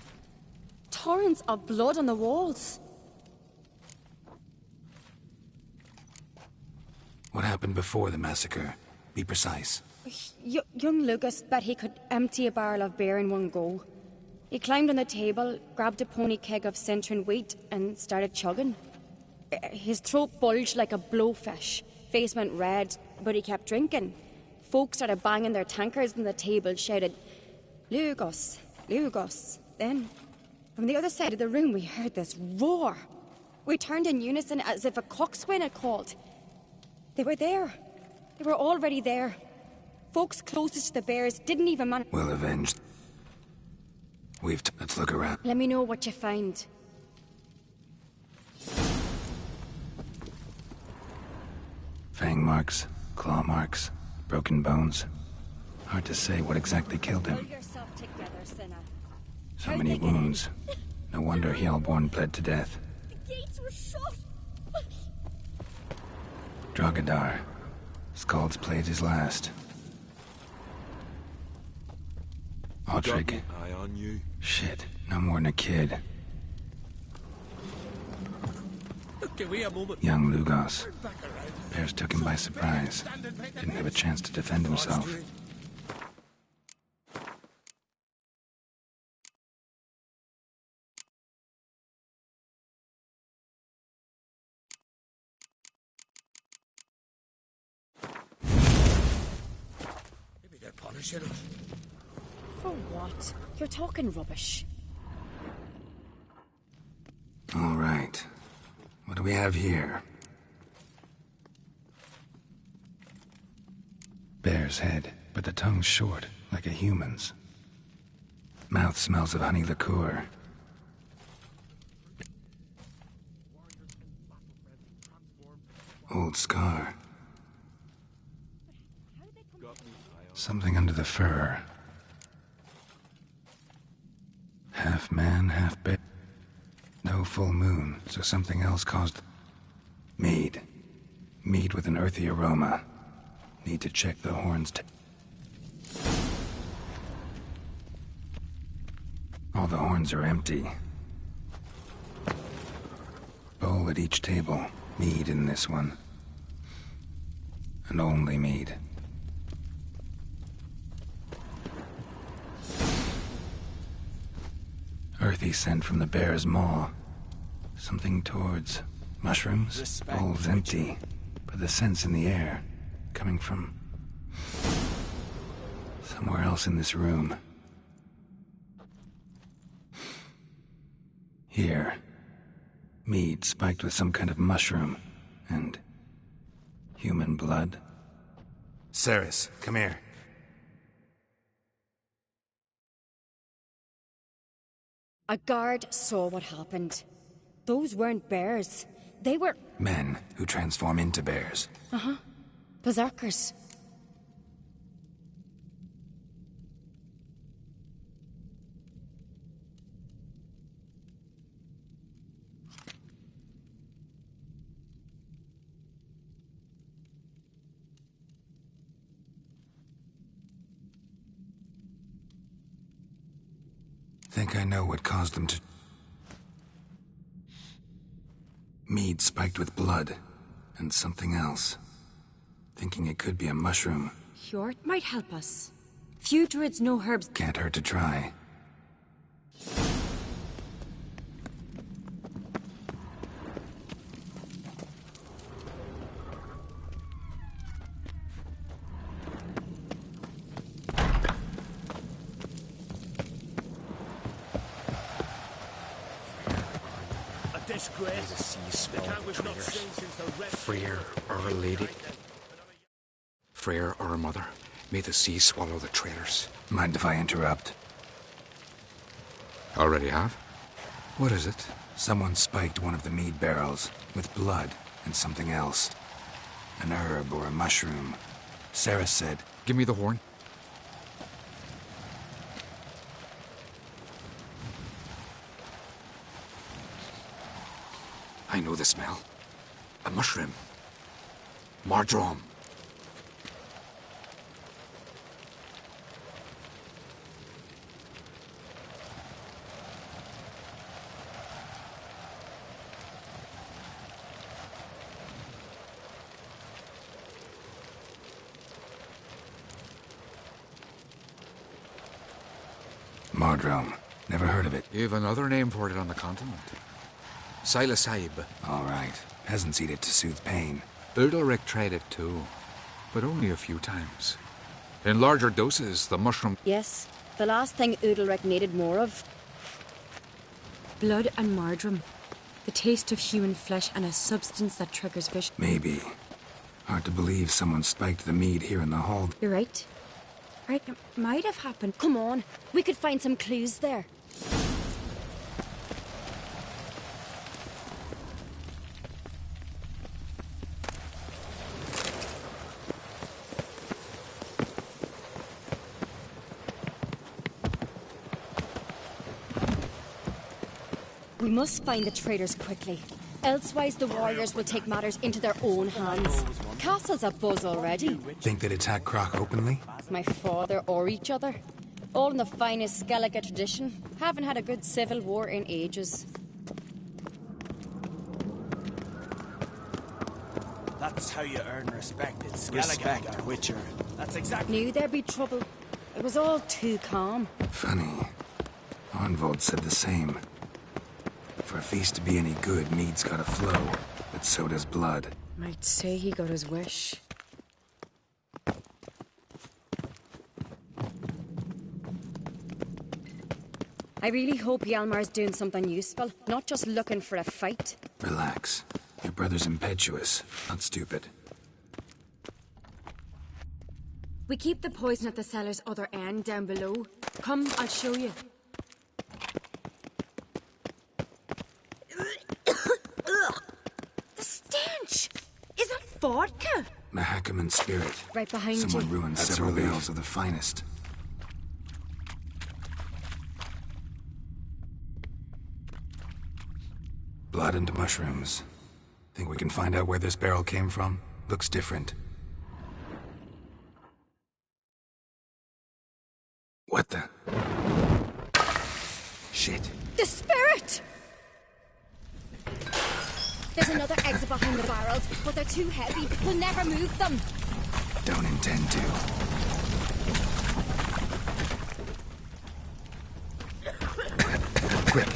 Torrents of blood on the walls. What happened before the massacre? Be precise. Young Lucas bet he could empty a barrel of beer in one go. He climbed on the table, grabbed a pony keg of Centron wheat, and started chugging. His throat bulged like a blowfish. Face went red, but he kept drinking. Folks started banging their tankards on the table, shouted, "Lugos, Lugos." Then, from the other side of the room, we heard this roar. We turned in unison as if a coxswain had called. They were there. They were already there. Folks closest to the bears didn't even manage. Well avenged. Let's look around. Let me know what you find. Fang marks, claw marks, broken bones. Hard to say what exactly killed him. Pull yourself together, Sinna. So many wounds. No wonder Hellborn bled to death. The gates were shut. Drogadar. Skald's played his last. Autrig. Eye on you. Shit, no more than a kid. Give me a moment. Young Lugos. Bears took him by surprise. Didn't have a chance to defend himself. Maybe they're punishing us. For what? You're talking rubbish. All right. What do we have here? Bear's head, but the tongue's short, like a human's. Mouth smells of honey liqueur. Old scar. Something under the fur. Half man, half bear. No full moon, so something else caused... Mead. Mead with an earthy aroma. Need to check the horns. All the horns are empty. Bowl at each table. Mead in this one. And only mead. Earthy scent from the bear's maw. Something towards mushrooms. Bowl's empty, but the scent's in the air. Coming from somewhere else in this room. Here. Mead spiked with some kind of mushroom. And human blood. Ceres, come here. A guard saw what happened. Those weren't bears. They were... Men who transform into bears. Uh-huh. Berserkers. Think I know what caused them to... Mead spiked with blood. And something else. Thinking it could be a mushroom. Sure, it might help us. Few druids know herbs. Can't hurt to try. Disgrace. The sea swallow The was not traitors. seen since the Red Freyr, our lady. Freyr, our mother. May the sea swallow the traitors. Mind if I interrupt? Already have? What is it? Someone spiked one of the mead barrels with blood and something else. An herb or a mushroom. Sarah said... Give me the horn. I know the smell. A mushroom. Mardrome. Mardrome. Never heard of it. You've another name for it on the continent. Psilocybe. All right. Peasants eat it to soothe pain. Udalric tried it too, but only a few times. In larger doses, the mushroom... Yes, the last thing Udalric needed more of. Blood and Mardrome. The taste of human flesh and a substance that triggers vision. Maybe. Hard to believe someone spiked the mead here in the hall. You're right. Right, it might have happened. Come on, we could find some clues there. We must find the traitors quickly. Elsewise, the warriors will take matters into their own hands. Castle's abuzz already. Think they'd attack Kkkk openly? My father or each other. All in the finest Kkkk tradition. Haven't had a good civil war in ages. That's how you earn respect in Kkkk, Witcher. That's exactly... Knew there'd be trouble. It was all too calm. Funny. Arnvold said the same. For a feast to be any good, mead's gotta flow, but so does blood. Might say he got his wish. I really hope Hjalmar's doing something useful, not just looking for a fight. Relax. Your brother's impetuous, not stupid. We keep the poison at the cellar's other end, down below. Come, I'll show you. The stench! Is that vodka? Mahakaman spirit. Right behind you. Someone ruined several barrels of the finest. Blood and mushrooms. Think we can find out where this barrel came from? Looks different. What the? Shit. The spirit! There's another exit behind the barrels, but they're too heavy. We'll never move them. Don't intend to. Quick.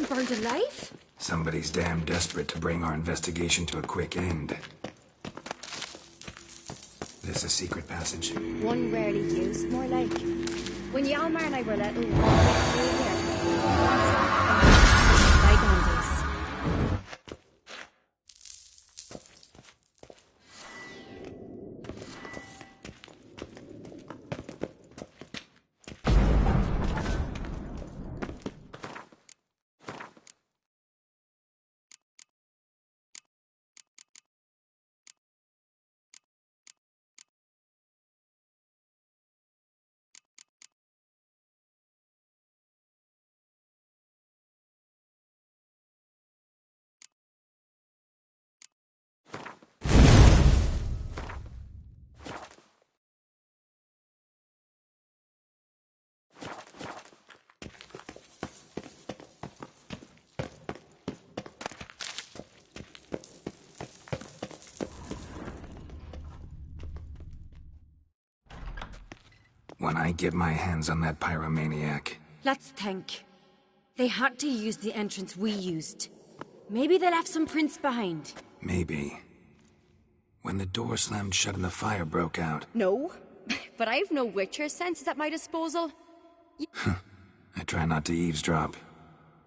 Burned alive? Somebody's damn desperate to bring our investigation to a quick end. This a secret passage? One rarely used, more like. When Hjalmar and I were little, we played here. Bygone days. When I get my hands on that pyromaniac... Let's think. They had to use the entrance we used. Maybe they left some prints behind. Maybe. When the door slammed shut and the fire broke out... No, but I've no Witcher senses at my disposal. I try not to eavesdrop.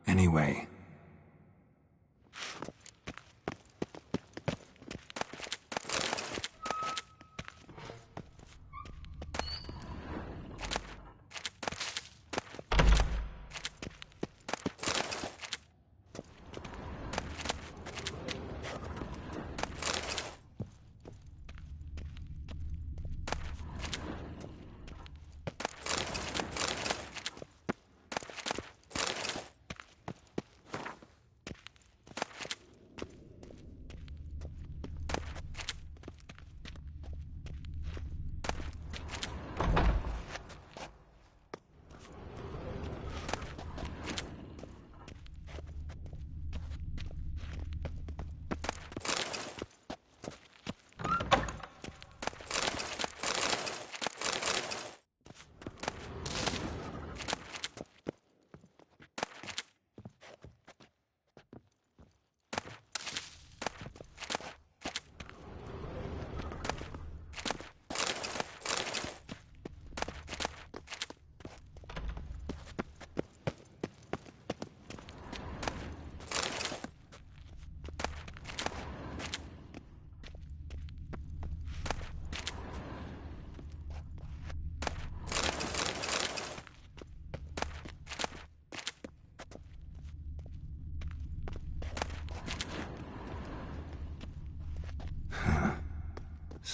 Anyway...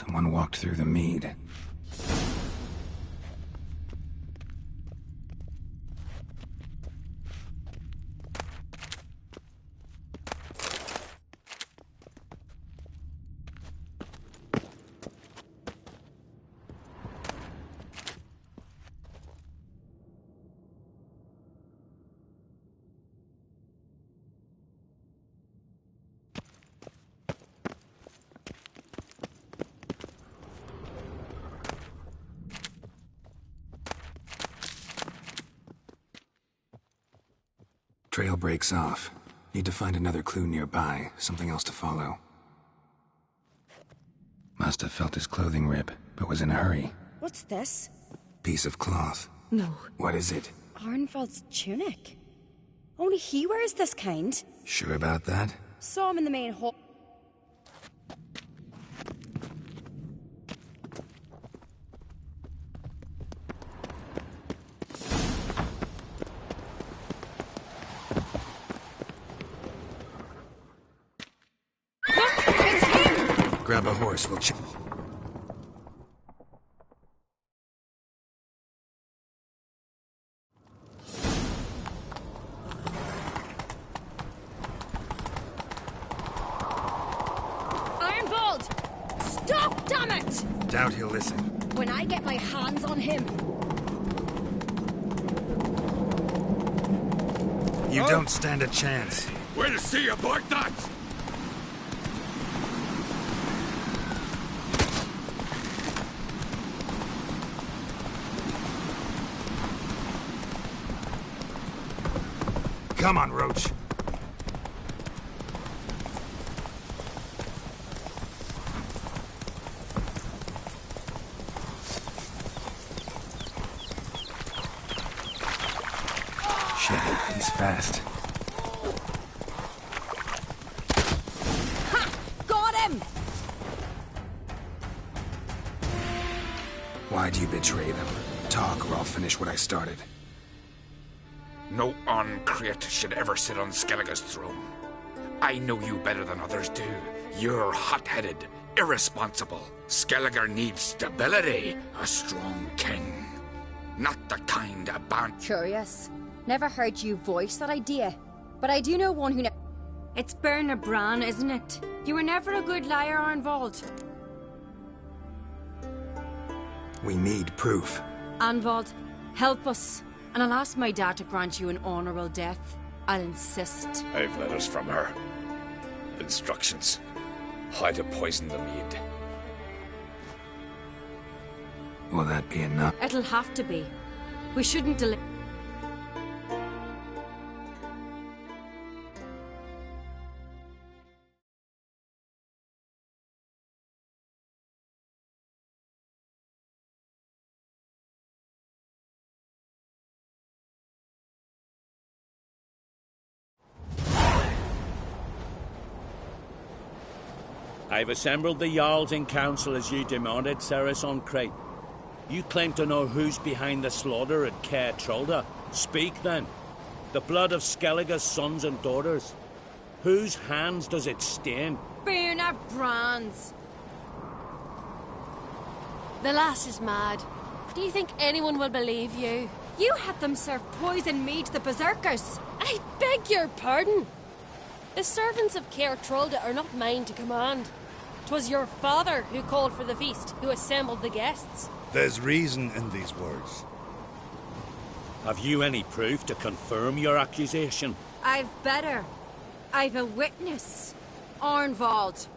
Someone walked through the mead. Trail breaks off. Need to find another clue nearby, something else to follow. Must have felt his clothing rip, but was in a hurry. What's this? Piece of cloth. No. What is it? Arnvald's tunic. Only he wears this kind. Sure about that? Saw him in the main hall. Grab a horse, we'll check. Arnvald! Stop, damn it! Doubt he'll listen. When I get my hands on him. You don't stand a chance. Where to see aboard that? Come on, Roach. Shit, he's fast. Ha! Got him! Why'd you betray them? Talk or I'll finish what I started. No Kkkk should ever sit on Skellige's throne. I know you better than others do. You're hot-headed, irresponsible. Skellige needs stability, a strong king. Not the kind of Curious. Never heard you voice that idea. But I do know one who It's Bernard Bran, isn't it? You were never a good liar, Arnvald. We need proof. Arnvald, help us. And I'll ask my dad to grant you an honorable death. I'll insist. I've letters from her. Instructions. How to poison the mead. Will that be enough? It'll have to be. We shouldn't delay. I've assembled the Jarls in council as you demanded, Ceres on Crate. You claim to know who's behind the slaughter at Kkkk. Speak then. The blood of Skellige's sons and daughters. Whose hands does it stain? Bernard Bran's. The lass is mad. Do you think anyone will believe you? You had them serve poison mead to the berserkers. I beg your pardon. The servants of Kkkk are not mine to command. 'Twas your father who called for the feast, who assembled the guests. There's reason in these words. Have you any proof to confirm your accusation? I've better. I've a witness. Arnvald.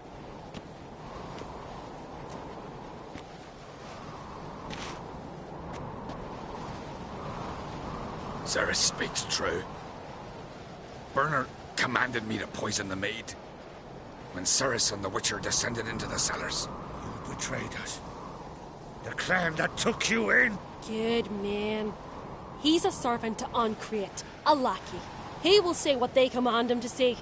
Ceres speaks true. Bernard commanded me to poison the maid. When Ceres and the Witcher descended into the cellars. You betrayed us. The clan that took you in. Good man. He's a servant to Kkkk, a lackey. He will say what they command him to say.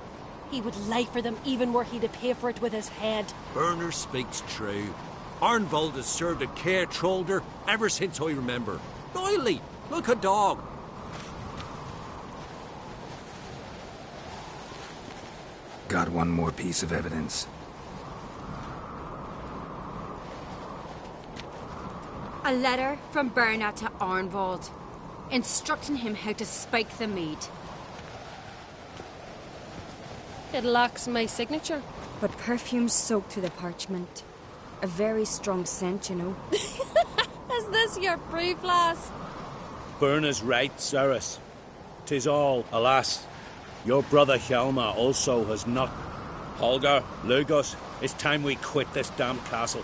He would lie for them even were he to pay for it with his head. Bernard speaks true. Arnvald has served at Kkkk ever since I remember. Doily, look a dog. Got one more piece of evidence. A letter from Berna to Arnvald, instructing him how to spike the mead. It lacks my signature. But perfume soaked through the parchment. A very strong scent, you know. Is this your proof, lass? Berna's right, Ceres. 'Tis all, alas. Your brother Hjalmar also has not. Holger, Lugos, it's time we quit this damn castle.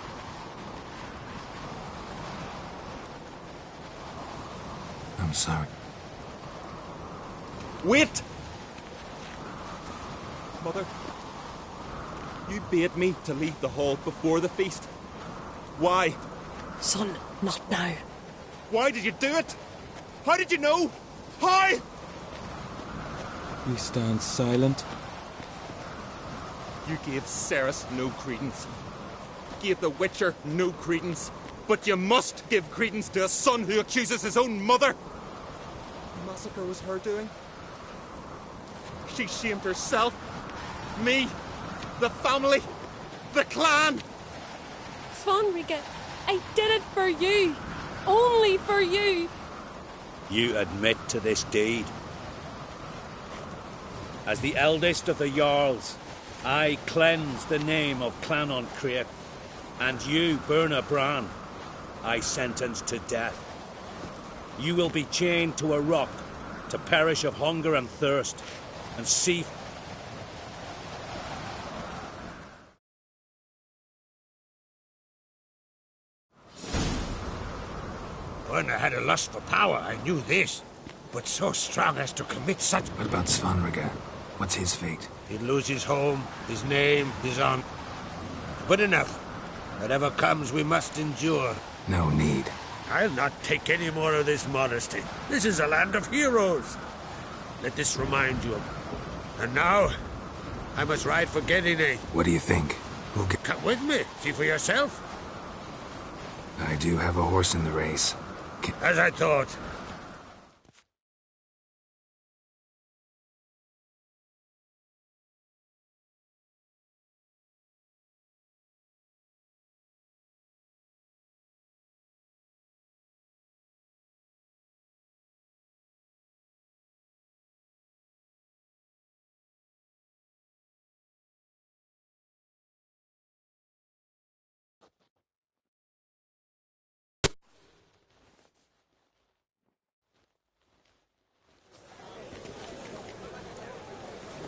I'm sorry. Wait! Mother, you bade me to leave the hall before the feast. Why? Son, not now. Why did you do it? How did you know? How? You stand silent. You gave Ceres no credence. Gave the Witcher no credence. But you must give credence to a son who accuses his own mother. The massacre was her doing. She shamed herself. Me. The family. The clan. Svanrige, I did it for you. Only for you. You admit to this deed. As the eldest of the Jarls, I cleanse the name of Clan Kkkk, and you, Berna Bran, I sentence to death. You will be chained to a rock to perish of hunger and thirst, and see. Berna had a lust for power, I knew this. But so strong as to commit such... What about Svanrige? What's his fate? He'd lose his home, his name, his honor. But enough. Whatever comes, we must endure. No need. I'll not take any more of this modesty. This is a land of heroes. Let this remind you of... And now, I must ride for Gedine. What do you think? Come with me, see for yourself. I do have a horse in the race. As I thought.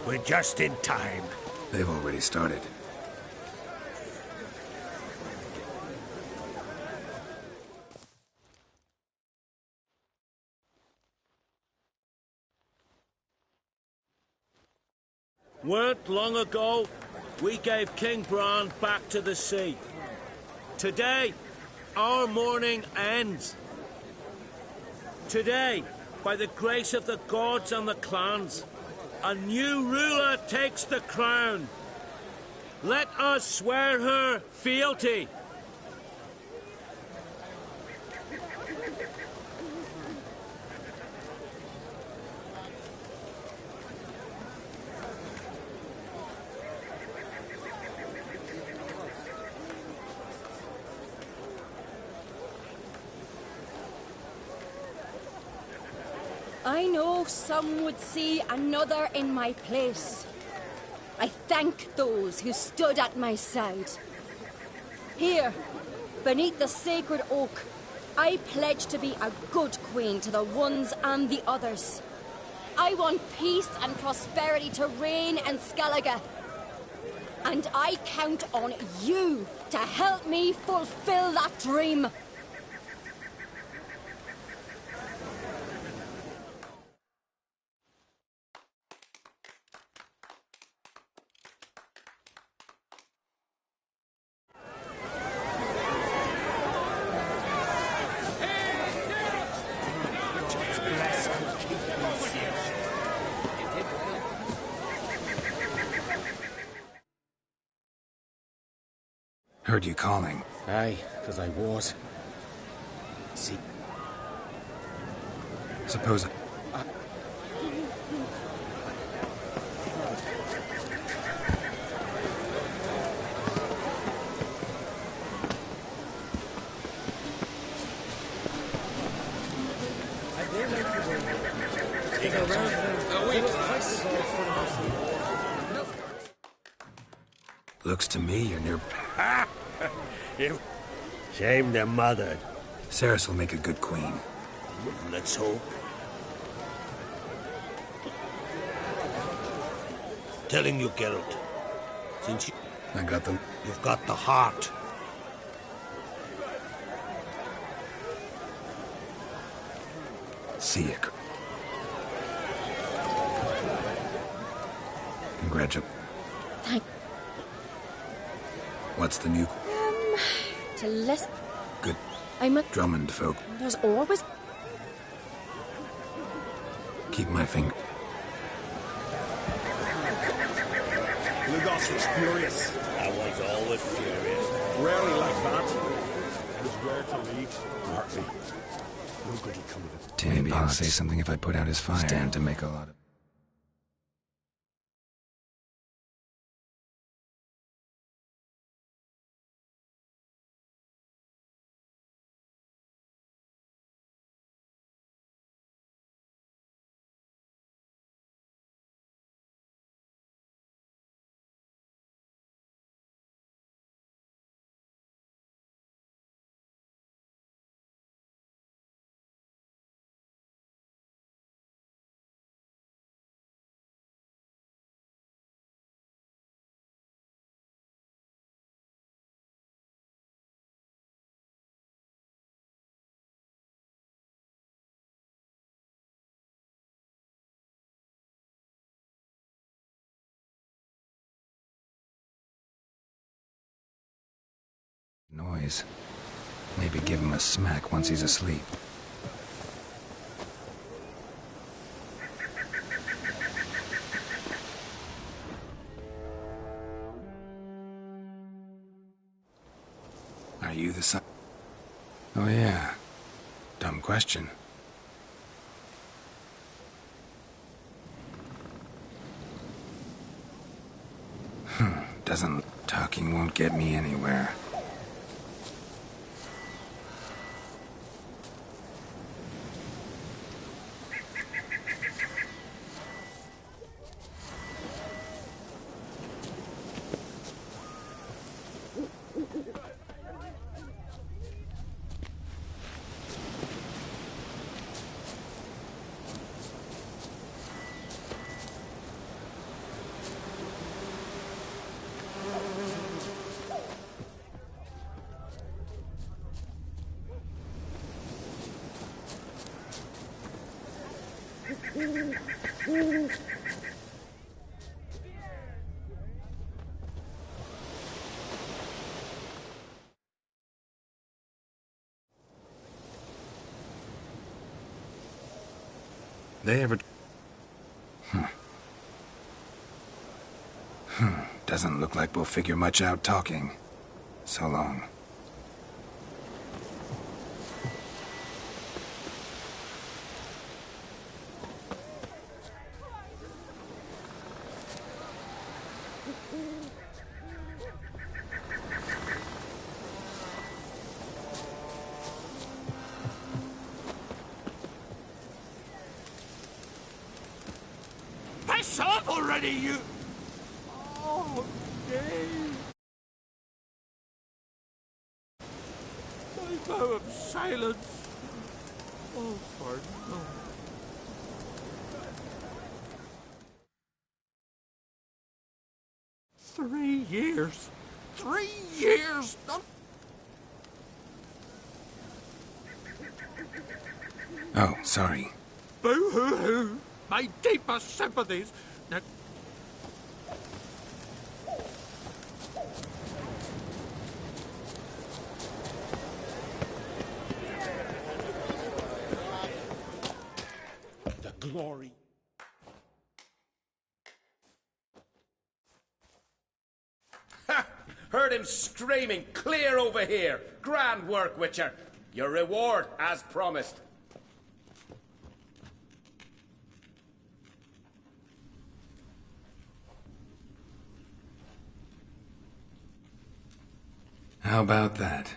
We're just in time. They've already started. Weren't long ago, we gave King Bran back to the sea. Today, our mourning ends. Today, by the grace of the gods and the clans, a new ruler takes the crown. Let us swear her fealty. I know some would see another in my place. I thank those who stood at my side. Here, beneath the sacred oak, I pledge to be a good queen to the ones and the others. I want peace and prosperity to reign in Skellige. And I count on you to help me fulfill that dream. Heard you calling. Aye, because I was. See. Suppose... Looks to me you're near... Shame the mother. Ceres will make a good queen. Let's hope. Telling you, Geralt. Since you... I got them. You've got the heart. See ya. Congratulations. Thank... What's the new... To listen... Good. I'm a... Drummond folk. There's always... Keep my finger... Lugos was furious. I was always furious. Rarely like that. It was rare to leave. Hardly. No good will come of it. Maybe I'll say something if I put out his fire. Stand to make a lot of... Noise. Maybe give him a smack once he's asleep. Are you the son? Oh yeah. Dumb question. Doesn't... Talking won't get me anywhere. They ever... Doesn't look like we'll figure much out talking. So long. Piss off already, you... Oh, Dave. My vow of silence. Oh, pardon. Oh. Three years. 3 years. Not... Oh, sorry. Boo-hoo-hoo. My deepest sympathies. Now... The glory. Ha! Heard him screaming, clear over here. Grand work, Witcher. Your reward, as promised. How about that?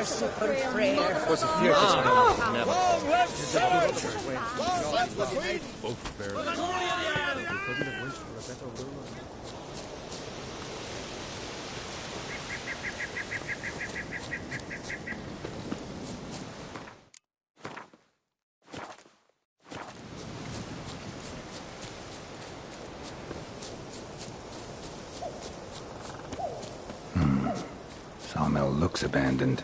merciful prayer. Was it fear? Never. Long live Soldier! Long live the Queen! Both bear. We couldn't have wished for a better ruler. Sawmill looks abandoned.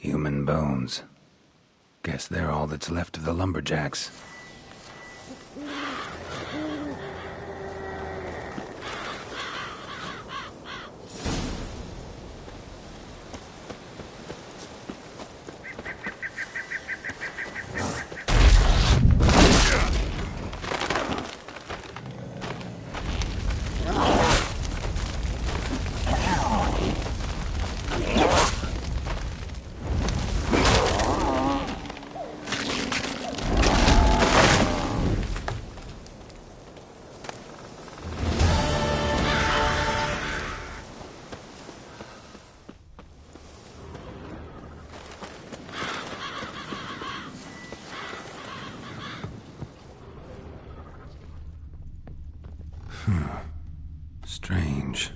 Human bones. Guess they're all that's left of the lumberjacks. Strange.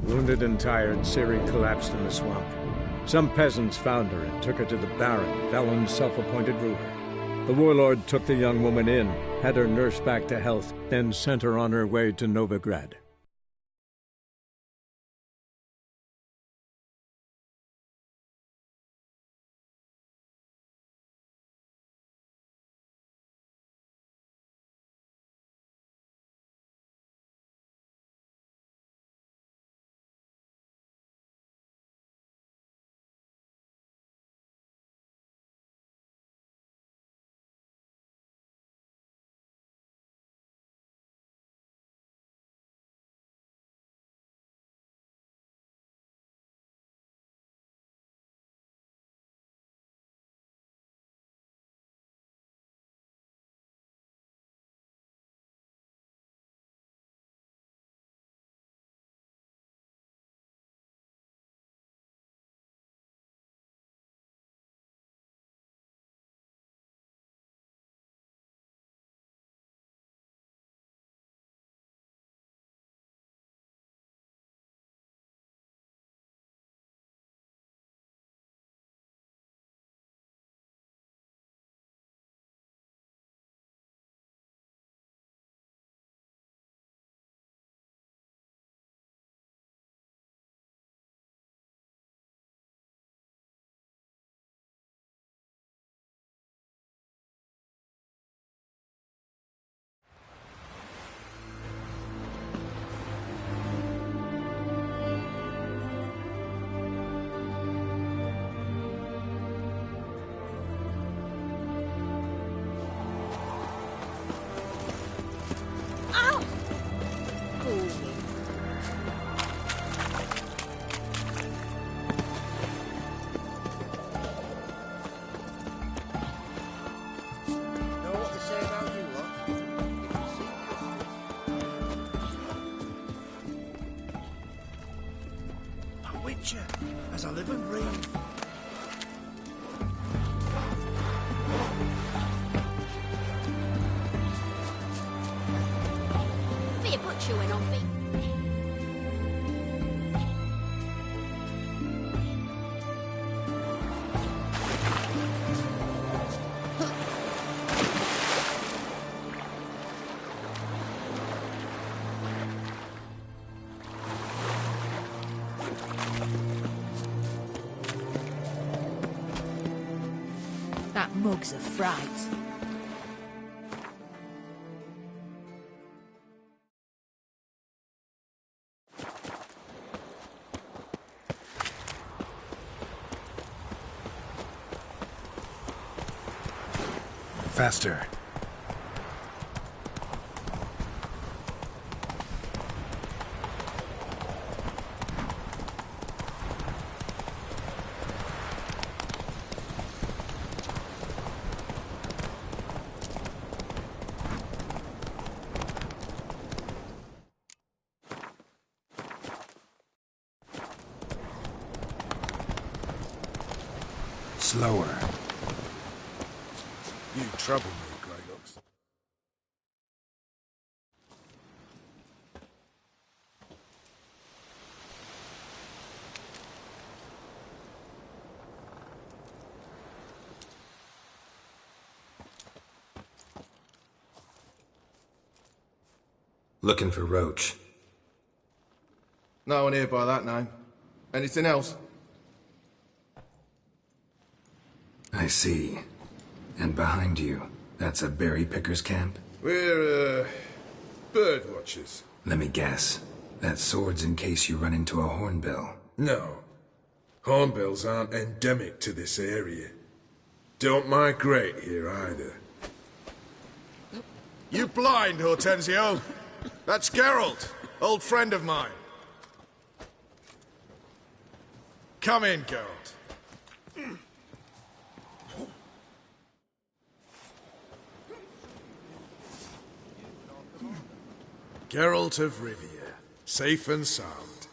Wounded and tired, Ciri collapsed in the swamp. Some peasants found her and took her to the Baron, Velen's self-appointed ruler. The warlord took the young woman in, had her nursed back to health, then sent her on her way to Novigrad. As I live and breathe. Be a butcher when on me. That mug's a fright. Faster. Slower. You trouble me, Greylocks. Looking for Roach. No one here by that name. Anything else? I see. And behind you, that's a berry picker's camp? We're, bird watchers. Let me guess. That sword's in case you run into a hornbill. No. Hornbills aren't endemic to this area. Don't migrate here either. You blind, Hortensio? That's Geralt, old friend of mine. Come in, Geralt. Geralt of Rivia, safe and sound.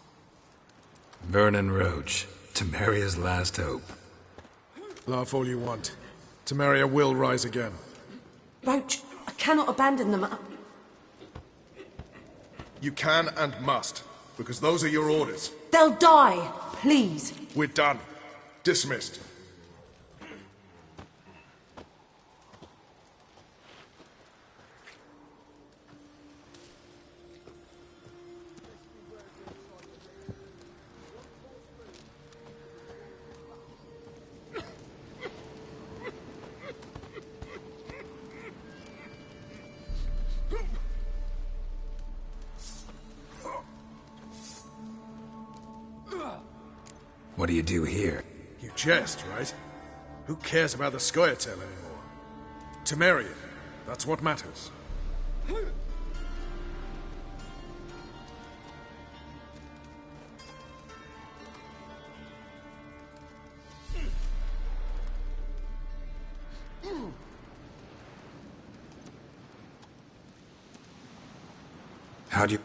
Vernon Roach, Temeria's last hope. Laugh all you want. Temeria will rise again. Roach, I cannot abandon them. You can and must. because those are your orders. They'll die, please. We're done. Dismissed. What do you do here? You jest, right? Who cares about the Scoia'tael anymore? Temerian, that's what matters. How'd you...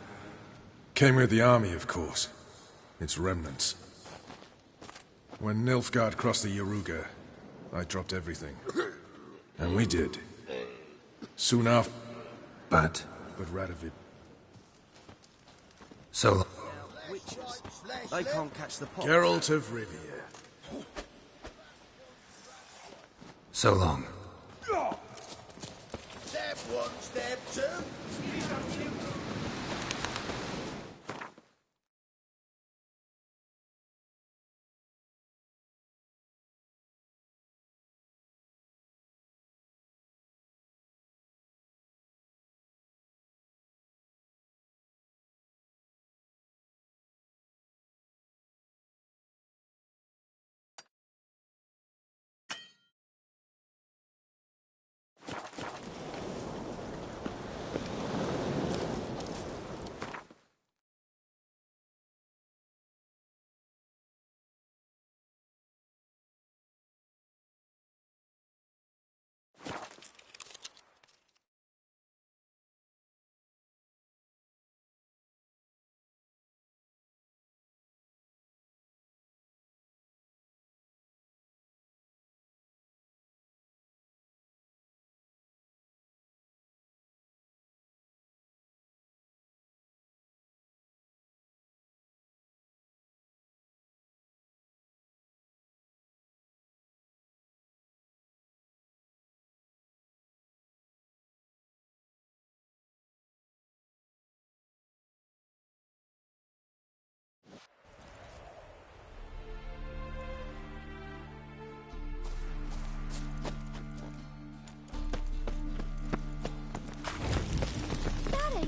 Came with the army, of course. Its remnants. When Nilfgaard crossed the Yaruga, I dropped everything. And we did. Soon after... But Radovid... So... They can't catch the pot. Geralt of Rivia. So long. Step one, step two.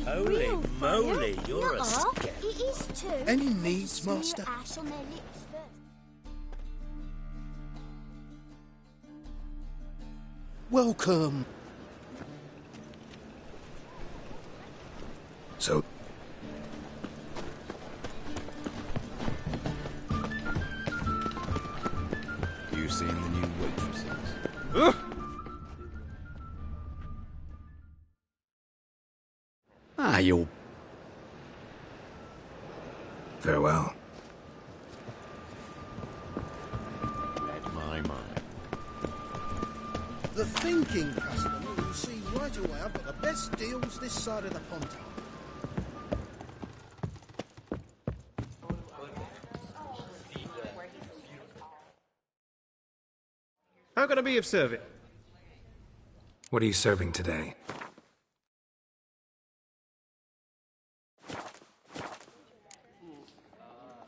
Holy moly, you're a skep. It is too. Any needs, master? Ash on their lips first. Welcome. So... You seen the new waitresses? Ah, you... Farewell. Read my mind. The thinking customer will see right away I've got the best deals this side of the pond. How can I be of service? What are you serving today?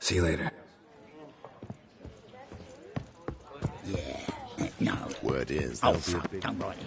See you later. Yeah, no. Word is, Oh, there'll be a fuck, big... don't write it.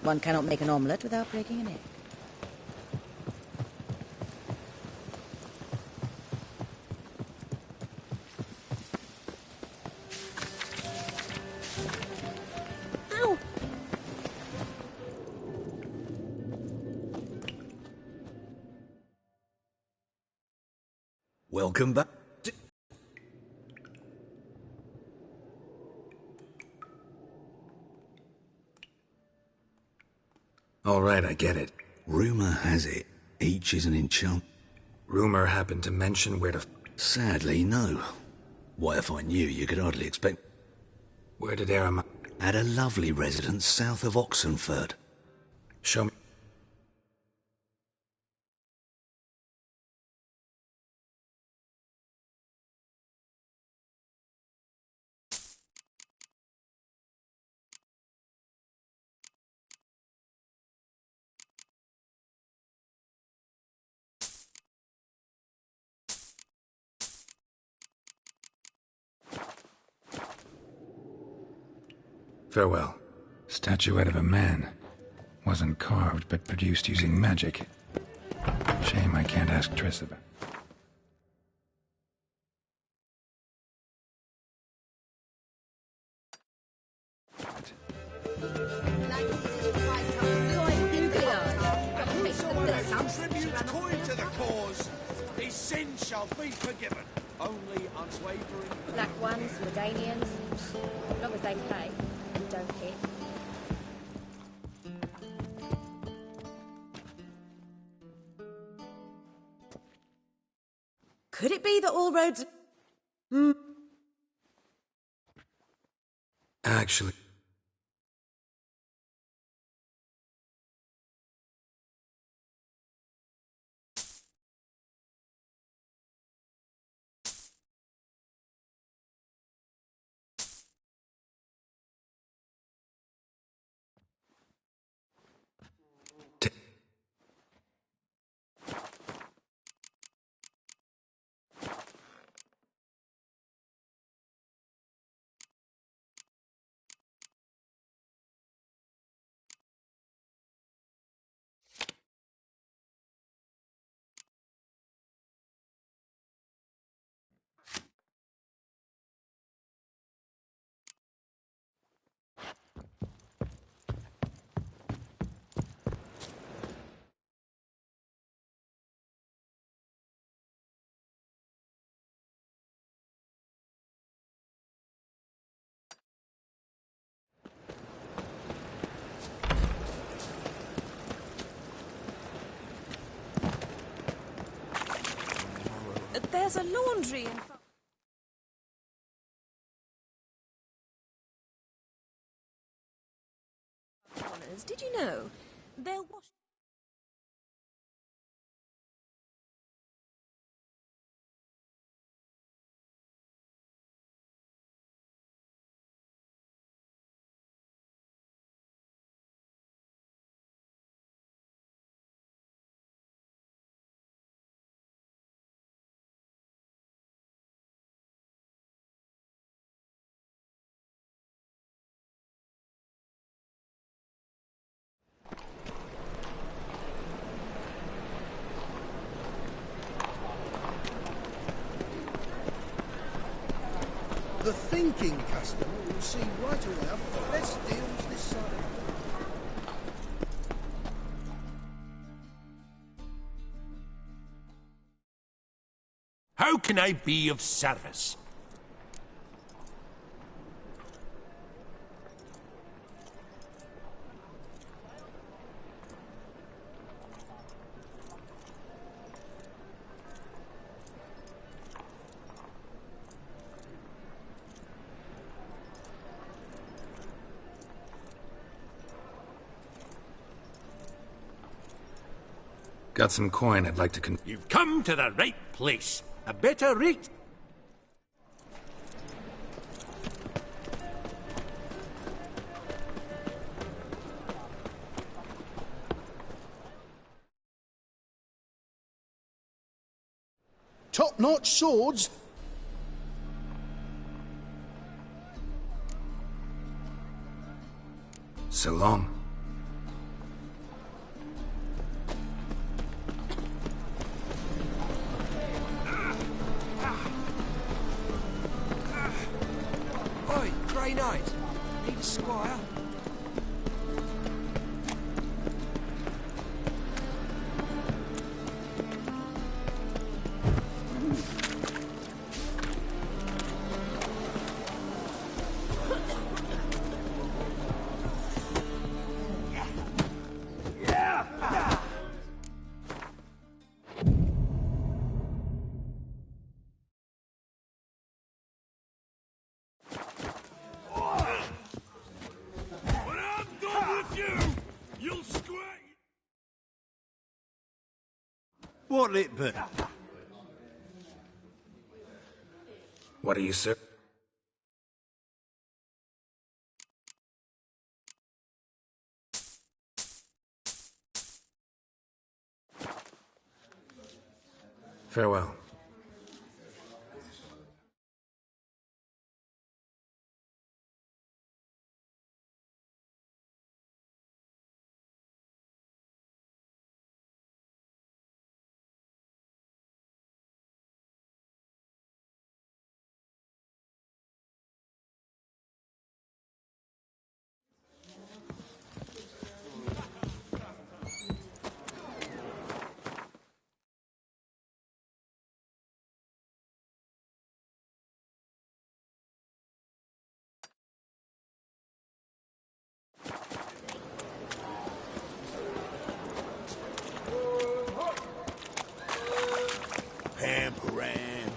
One cannot make an omelette without breaking an egg. Ow! Welcome back. All right, I get it. Rumor has it, each is an enchant. Rumor happened to mention where to... Sadly, no. Why, if I knew, you could hardly expect... Where did Aram... At a lovely residence south of Oxenford. Show me... Farewell. Statuette of a man. Wasn't carved, but produced using magic. Shame I can't ask Triss about. Tribute coin to the cause. His sins shall be forgiven. Only unwavering. Black ones, Medanians, as long as they pay, we don't hit. Could it be that all roads... Actually... There's a laundry in... Did you know? They'll wash... The thinking customer will see right away the best deals this side of How can I be of service? Got some coin I'd like to You've come to the right place. A better rate. Top-notch swords. So long. Oi, Grey Knight. Need a squire? What'll it be? What are you, sir? Farewell. Pam-param,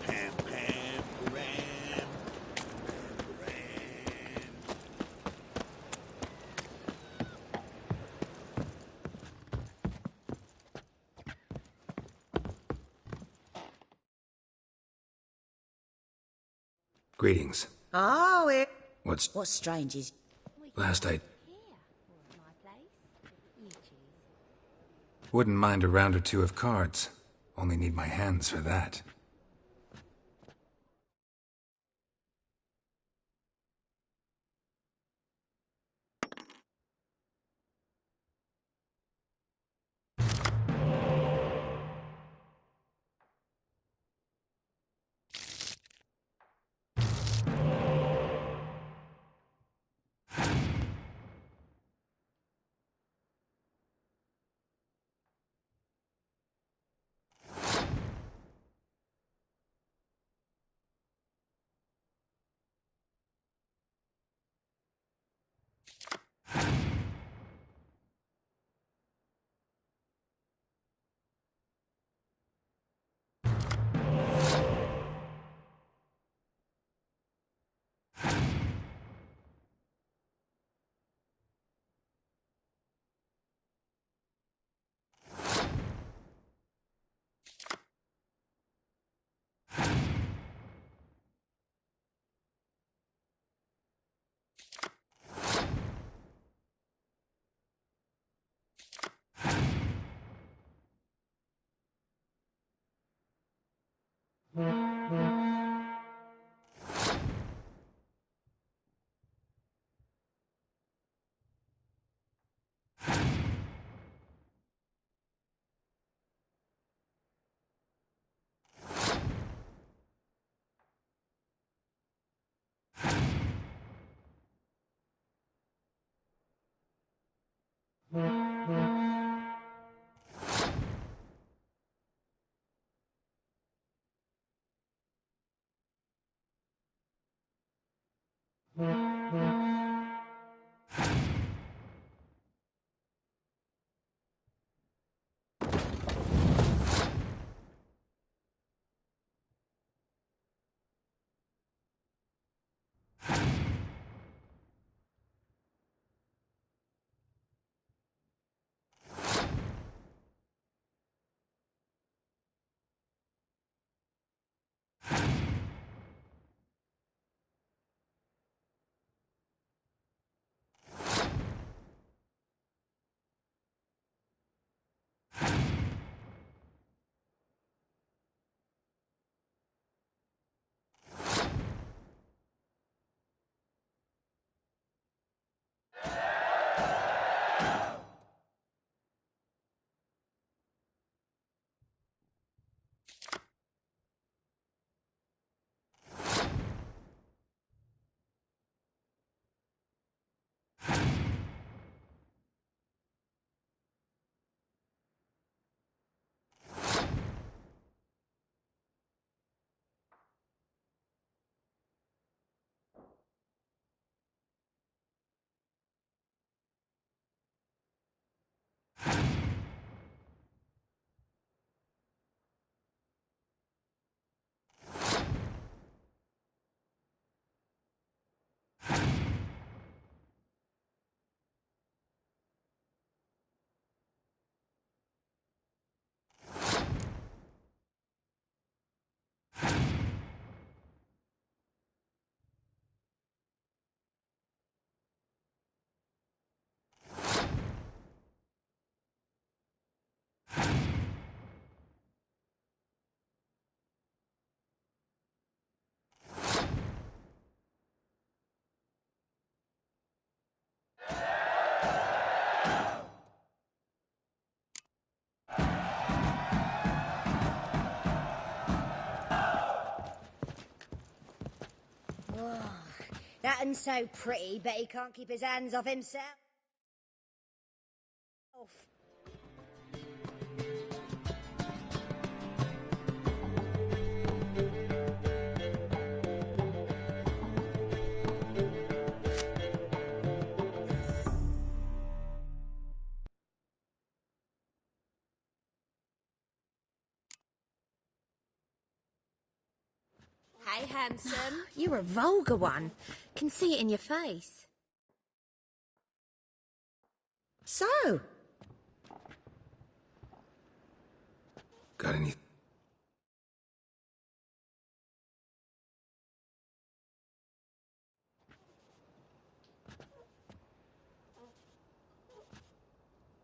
pam-pam-param. Greetings. Oh, What's strange is... last I... Wouldn't mind a round or two of cards. Only need my hands for that. Oh, that un's so pretty, but he can't keep his hands off himself. Hey, handsome. You're a vulgar one. Can see it in your face. So, Got any?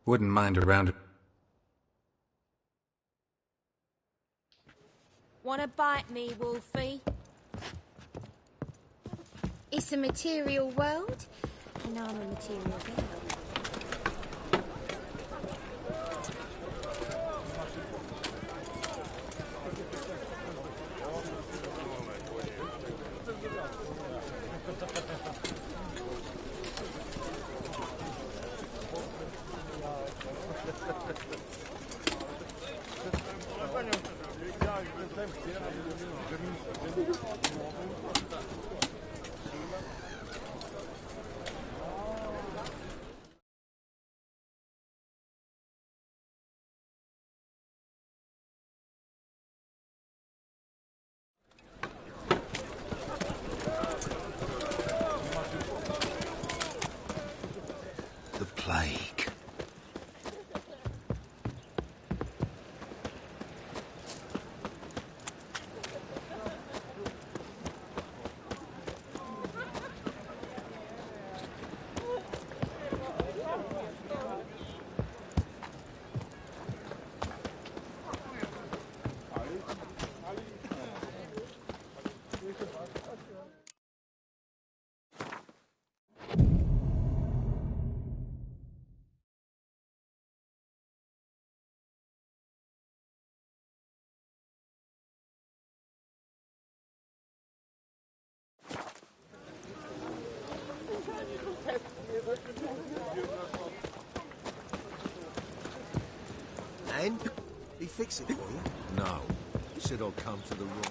Wouldn't mind a round of... Wanna bite me, Wolfie? It's a material world, and I'm a material girl. The plague. And? He fix it for you? No. Said I'll come to the room.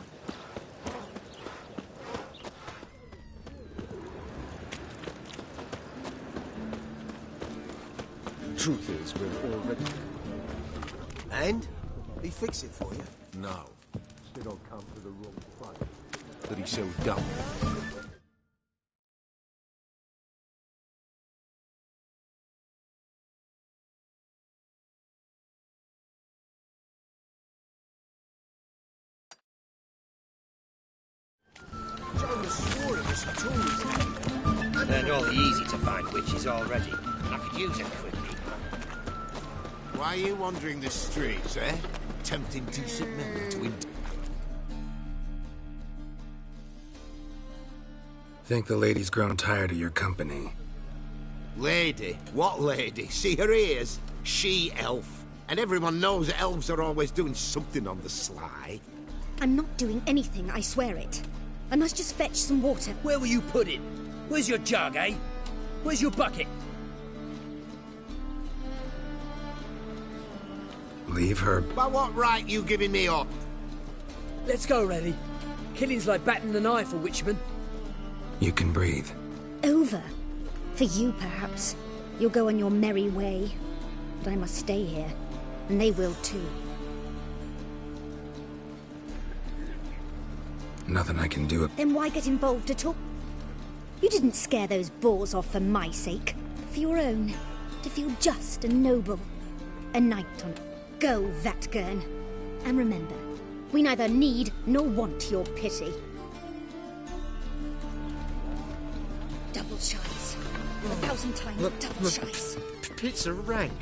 Truth is, we're already... And? He fix it for you? No. Said I'll come to the room front. That he's so dumb. Jonas swore it was tools. Learned all the easy-to-find witches already. I could use them quickly. Why are you wandering the streets, eh? Tempting decent men to Think the lady's grown tired of your company. Lady? What lady? See her ears? She-elf. And everyone knows that elves are always doing something on the sly. I'm not doing anything, I swear it. I must just fetch some water. Where will you put it? Where's your jug, eh? Where's your bucket? Leave her. By what right you giving me up? Let's go, Reddy. Killing's like batting the knife, a witchman. You can breathe. Over. For you, perhaps. You'll go on your merry way. But I must stay here. And they will too. Nothing I can do. Then why get involved at all? You didn't scare those boars off for my sake. For your own. To feel just and noble. A knight on... Go, Vatgern. And remember, we neither need nor want your pity. Double shies. 1,000 times double shies. Pizza rank.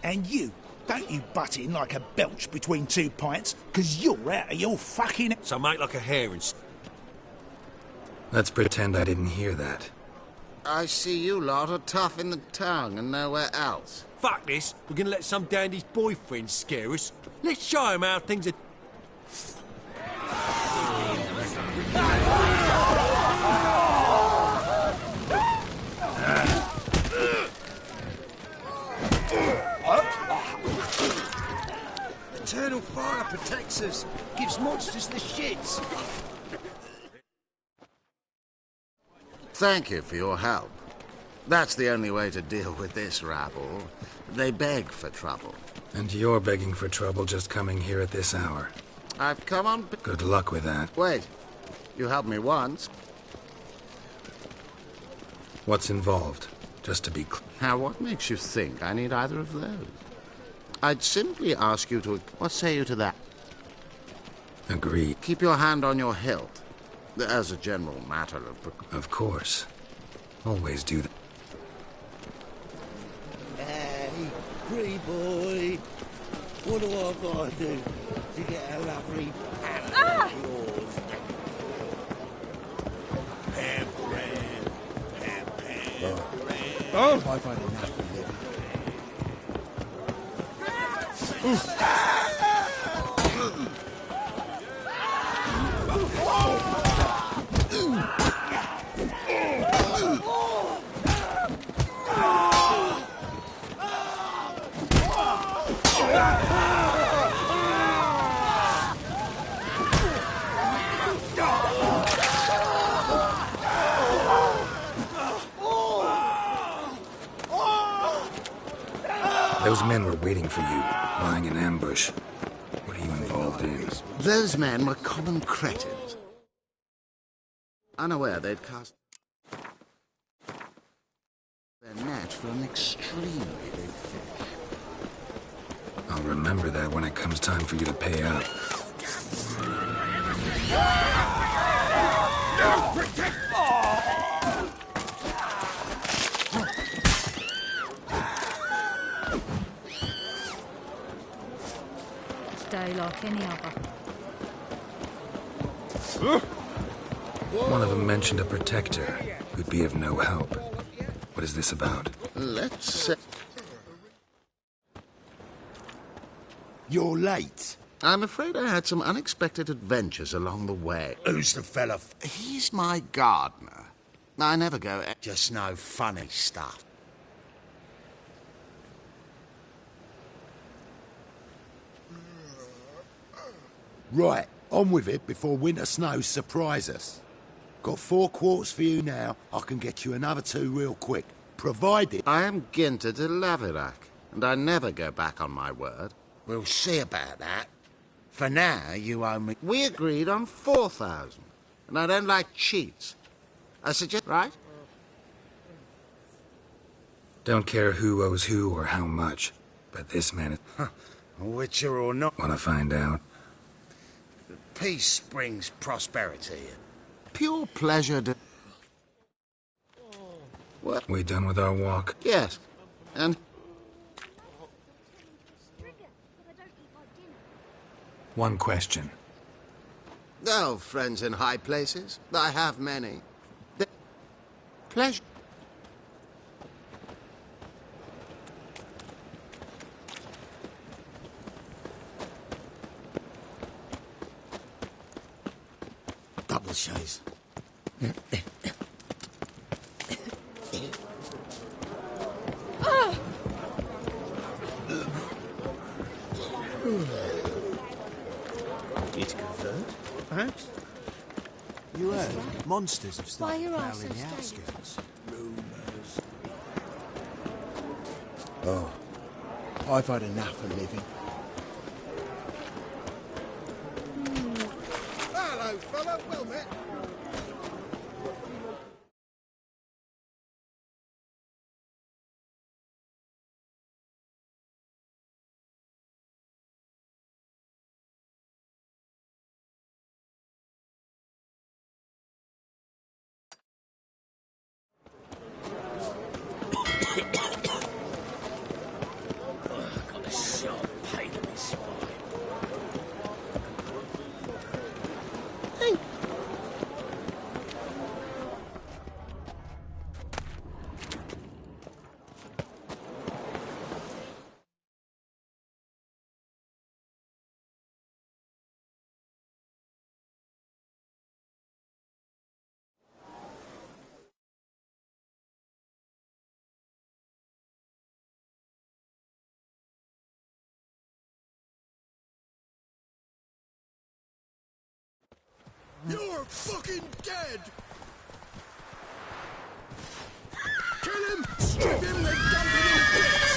And you, don't you butt in like a belch between 2 pints, because you're out of your fucking... So make like a herring. Let's pretend I didn't hear that. I see you lot are tough in the tongue and nowhere else. Fuck this. We're gonna let some dandy's boyfriend scare us. Let's show him how things are... Eternal fire protects us, gives monsters the shits. Thank you for your help. That's the only way to deal with this rabble. They beg for trouble. And you're begging for trouble just coming here at this hour. I've come on... Good luck with that. Wait. You helped me once. What's involved? Just to be clear. Now, what makes you think I need either of those? I'd simply ask you to... What say you to that? Agreed. Keep your hand on your hilt. As a general matter of... Of course. Always do that. Hey, pretty boy. What do I gotta do to get a lovely hand of yours? Oh! I've had enough of Those men were waiting for you, lying in ambush. What are you involved in? Those men were common cretins. Unaware they'd cast their net for an extremely big fish. I'll remember that when it comes time for you to pay up. Stay like any other. One of them mentioned a protector who'd be of no help. What is this about? Let's say... You're late. I'm afraid I had some unexpected adventures along the way. Who's the fella? He's my gardener. I never go... Just no funny stuff. Right, on with it before winter snows surprise us. Got 4 quarts for you now. I can get you another 2 real quick. Provided... I am Ginter de Laverack, and I never go back on my word. We'll see about that. For now, you owe me... We agreed on 4,000, and I don't like cheats. I suggest... Right? Don't care who owes who or how much, but this man is... Witcher or not... Want to find out? Peace brings prosperity. Pure pleasure to... What? We done with our walk? Yes. And... One question. Oh, friends in high places. I have many. Pleasure. Double shows. It's confirmed, perhaps? You heard? Monsters have started prowling the outskirts. Rumours. Oh, I've had enough of living. Hello, fella. Well met. You're fucking dead! Kill him! Strip him, then dump him in the pits!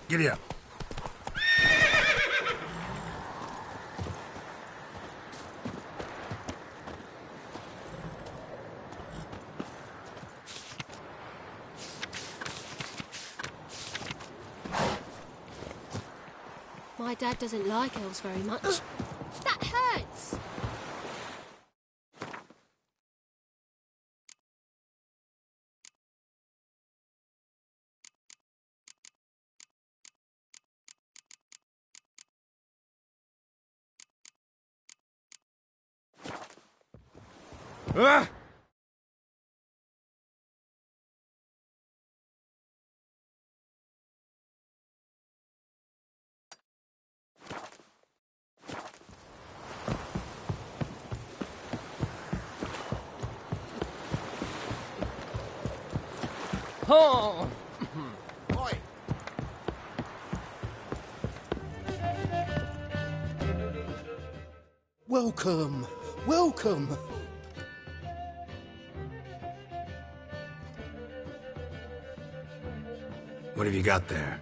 Giddy up. My dad doesn't like elves very much. That hurts! Ah! Oh! Oi! Welcome, welcome. What have you got there?